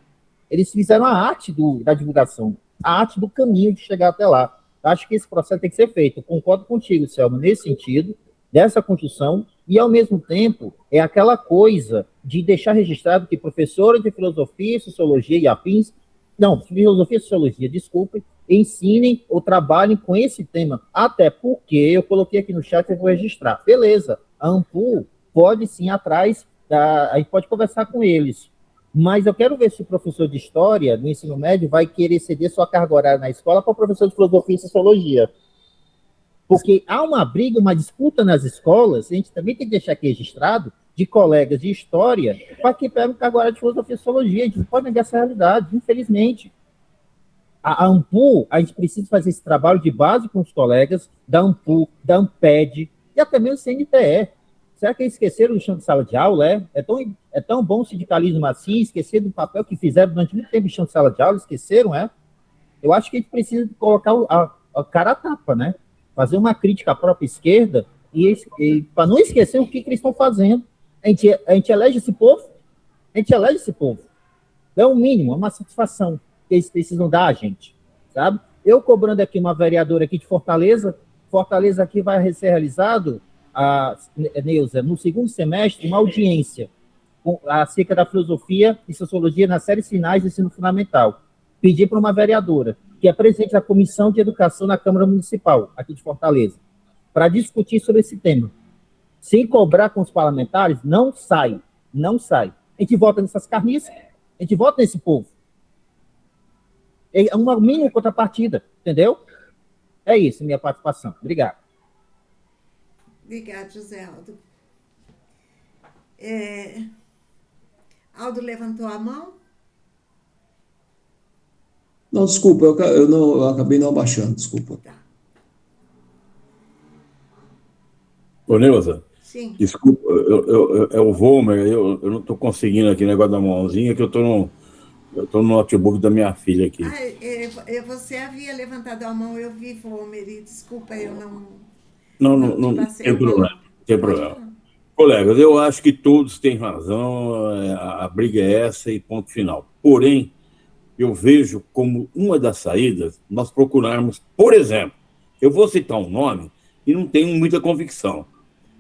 Eles fizeram a arte da divulgação, a arte do caminho de chegar até lá. Acho que esse processo tem que ser feito. Eu concordo contigo, Selma, nesse sentido, dessa construção, e, ao mesmo tempo, é aquela coisa de deixar registrado que professores de filosofia, sociologia e afins, filosofia e sociologia, desculpem, ensinem ou trabalhem com esse tema, até porque, eu coloquei aqui no chat e vou registrar, beleza, a AMPU pode sim atrás, a gente pode conversar com eles, mas eu quero ver se o professor de história do ensino médio vai querer ceder sua carga horária na escola para o professor de filosofia e sociologia. Porque há uma briga, uma disputa nas escolas, a gente também tem que deixar aqui registrado, de colegas de história, para que peguem carga horária de filosofia e sociologia. A gente não pode negar essa realidade, infelizmente. A AMPU, a gente precisa fazer esse trabalho de base com os colegas da AMPU, da AMPED e até mesmo do CNTE. Será que eles esqueceram do chão de sala de aula? É tão bom o sindicalismo assim, esquecer do papel que fizeram durante muito tempo em chão de sala de aula, esqueceram, é? Eu acho que a gente precisa colocar a cara a tapa, né? Fazer uma crítica à própria esquerda e para não esquecer o que eles estão fazendo. A gente elege esse povo? A gente elege esse povo. É o mínimo, é uma satisfação que eles precisam dar a gente, sabe? Eu cobrando aqui uma vereadora aqui de Fortaleza aqui vai ser realizado, Neuza, no segundo semestre, uma audiência acerca da filosofia e sociologia nas séries finais do ensino fundamental. Pedi para uma vereadora, que é presidente da Comissão de Educação na Câmara Municipal, aqui de Fortaleza, para discutir sobre esse tema. Sem cobrar com os parlamentares, não sai. A gente vota nessas carniças, a gente vota nesse povo. É uma mínima contrapartida, entendeu? É isso, minha participação. Obrigado. Obrigado, José Aldo. Aldo levantou a mão? Não, desculpa, eu acabei não abaixando, desculpa. Tá. Ô, Neuza, Sim. desculpa, eu vou, mas eu não estou conseguindo aqui o negócio da mãozinha, que eu estou no notebook da minha filha aqui. Você havia levantado a mão, eu vi, Vomer, e desculpa, eu não... Não tem problema, não tem problema. Colegas, eu acho que todos têm razão, a briga é essa e ponto final. Porém, eu vejo como uma das saídas nós procurarmos, por exemplo, eu vou citar um nome e não tenho muita convicção,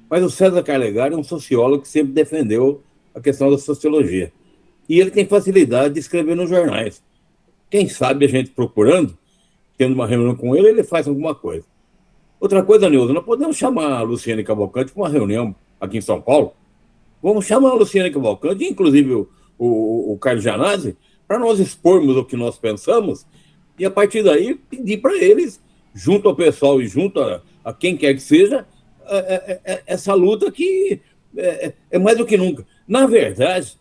mas o César Carlegari é um sociólogo que sempre defendeu a questão da sociologia. E ele tem facilidade de escrever nos jornais. Quem sabe a gente procurando, tendo uma reunião com ele, ele faz alguma coisa. Outra coisa, Nilson, nós podemos chamar a Luciane Cavalcante para uma reunião aqui em São Paulo. Vamos chamar a Luciane Cavalcante, inclusive o Carlos Gianazzi, para nós expormos o que nós pensamos e, a partir daí, pedir para eles, junto ao pessoal e junto a quem quer que seja, essa luta que é mais do que nunca. Na verdade,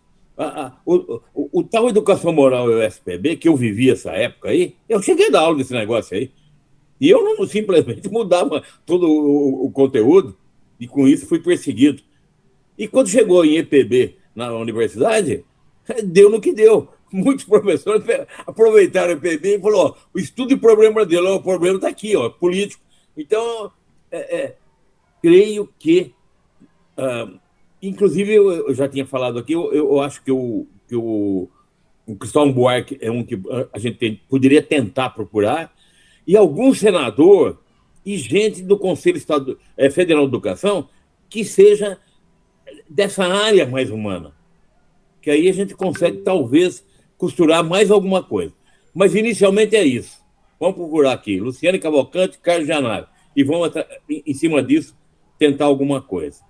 o tal Educação Moral e o SPB, que eu vivi essa época aí, eu cheguei a dar aula desse negócio aí, e eu não simplesmente mudava todo o conteúdo, e com isso fui perseguido. E quando chegou em EPB na universidade, deu no que deu. Muitos professores aproveitaram o EPB e falaram: ó, o estudo de problema brasileiro, o problema está aqui, ó, político. Então, creio que, inclusive, eu já tinha falado aqui, eu acho que o Cristóvão Buarque é um que a gente poderia tentar procurar, e algum senador e gente do Conselho Federal de Educação que seja dessa área mais humana, que aí a gente consegue, talvez, costurar mais alguma coisa. Mas, inicialmente, é isso. Vamos procurar aqui Luciane Cavalcante, Carlos Gianazzi, e vamos, em cima disso, tentar alguma coisa.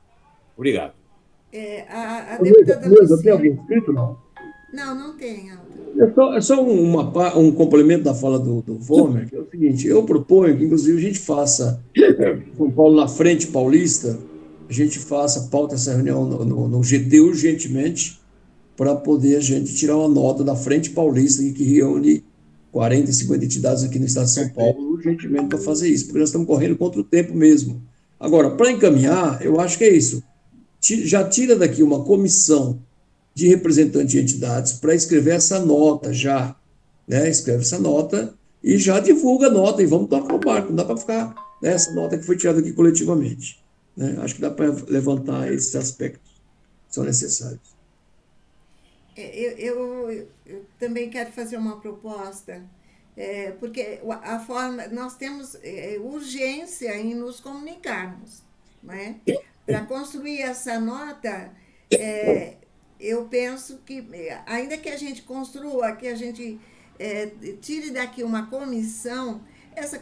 Obrigado. A deputada Luciane... Tem alguém inscrito, não? Não tem. É só um complemento da fala do Vomer, que é o seguinte: eu proponho que, inclusive, a gente faça São Paulo na Frente Paulista, a gente pauta essa reunião no GT urgentemente, para poder a gente tirar uma nota da Frente Paulista, que reúne 40, 50 entidades aqui no estado de São Paulo, urgentemente para fazer isso, porque nós estamos correndo contra o tempo mesmo. Agora, para encaminhar, eu acho que é isso. Já tira daqui uma comissão de representantes de entidades para escrever essa nota já, né? Escreve essa nota e já divulga a nota e vamos tocar o barco, não dá para ficar nessa nota que foi tirada aqui coletivamente, né? Acho que dá para levantar esses aspectos que são necessários. Eu também quero fazer uma proposta, porque a forma, nós temos urgência em nos comunicarmos, né? Para construir essa nota, eu penso que, ainda que a gente construa, que a gente tire daqui uma comissão, essa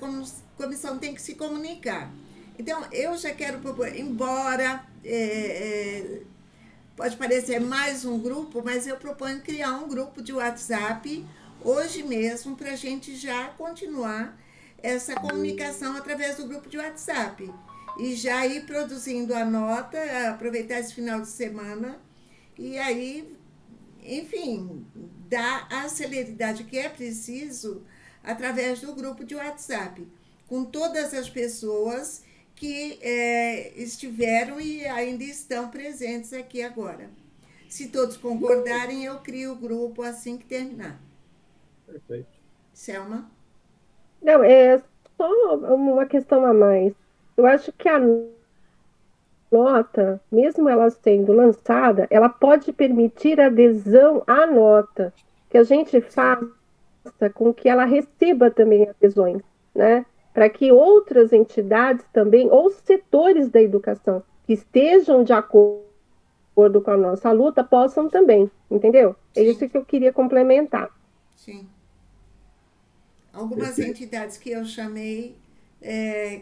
comissão tem que se comunicar. Então, eu já quero propor, embora pode parecer mais um grupo, mas eu proponho criar um grupo de WhatsApp hoje mesmo para a gente já continuar essa comunicação através do grupo de WhatsApp e já ir produzindo a nota, aproveitar esse final de semana e aí, enfim, dar a celeridade que é preciso através do grupo de WhatsApp, com todas as pessoas que estiveram e ainda estão presentes aqui agora. Se todos concordarem, eu crio o grupo assim que terminar. Perfeito. Selma? Não, é só uma questão a mais. Eu acho que a nota, mesmo ela sendo lançada, ela pode permitir adesão à nota, que a gente faça com que ela receba também adesões, né? Para que outras entidades também, ou setores da educação, que estejam de acordo com a nossa luta, possam também, entendeu? Sim. É isso que eu queria complementar. Sim. Algumas entidades que eu chamei,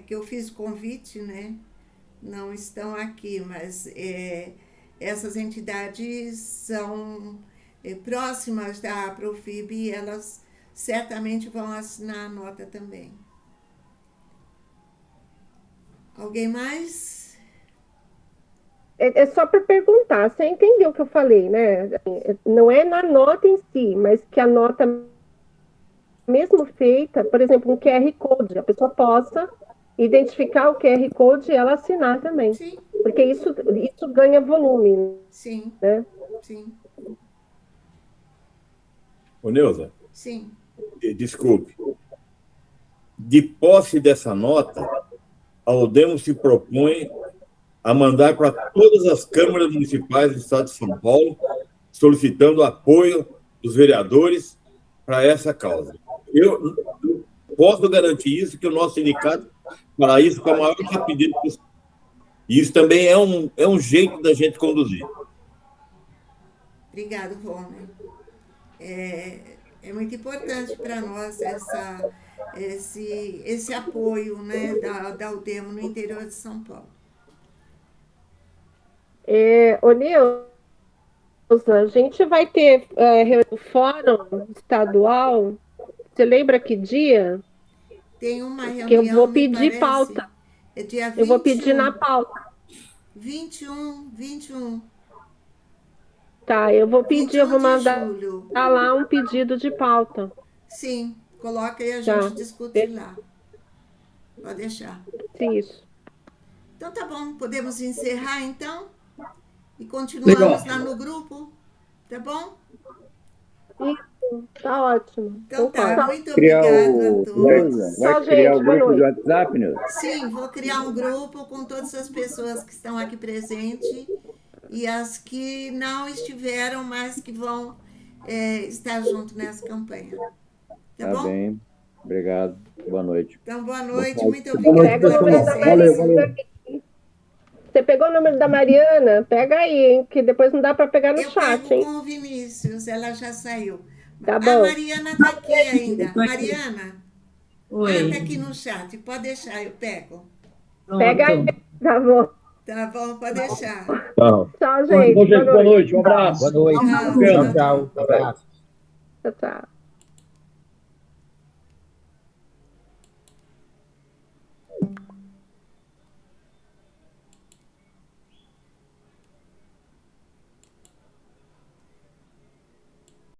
que eu fiz convite, né, não estão aqui, mas essas entidades são próximas da Profib e elas certamente vão assinar a nota também. Alguém mais? É só para perguntar, você entendeu o que eu falei, né? Não é na nota em si, mas que a nota, mesmo feita, por exemplo, um QR Code, a pessoa possa identificar o QR Code e ela assinar também. Sim. Porque isso ganha volume. Sim. Né? Sim. Ô, Neuza. Sim. Desculpe. De posse dessa nota, a UDEMO se propõe a mandar para todas as câmaras municipais do Estado de São Paulo, solicitando apoio dos vereadores para essa causa. Eu posso garantir isso, que o nosso sindicato fará isso com a maior rapidez possível. E isso também é um jeito da gente conduzir. Obrigado, Rômulo. É muito importante para nós esse apoio, né, da UDEMO no interior de São Paulo. Ô, Neuza, a gente vai ter o fórum estadual, você lembra que dia? Tem uma reunião, que eu vou me pedir parece, pauta. é dia 21. Eu vou pedir na pauta. 21. Tá, eu vou pedir, eu vou 21 de mandar julho. lá um pedido de pauta. Sim, coloca e a Tá. gente discute lá. Pode deixar. Isso. Então tá bom, podemos encerrar então? E continuamos lá no grupo, tá bom? Isso, tá ótimo. Então tá, Concordo. muito obrigada a todos. Tchau, gente. Boa noite. WhatsApp, Neuza? Sim, vou criar um grupo com todas as pessoas que estão aqui presentes e as que não estiveram, mas que vão estar junto nessa campanha. Tá bom? Bem. Obrigado. Boa noite. Então, boa noite, muito obrigada pela presença. Valeu. Você pegou o número da Mariana? Pega aí, hein, que depois não dá para pegar no chat, pego hein? com o Vinícius, ela já saiu. Tá A bom. Mariana está aqui ainda. Mariana? Oi. Ela está aqui no chat. Pode deixar, eu pego. Pega aí. Tá bom. Tá bom, pode deixar. Tchau, gente. Boa noite. Um abraço. Boa noite. Tchau. Tchau, tchau. Um abraço. Tchau, tchau.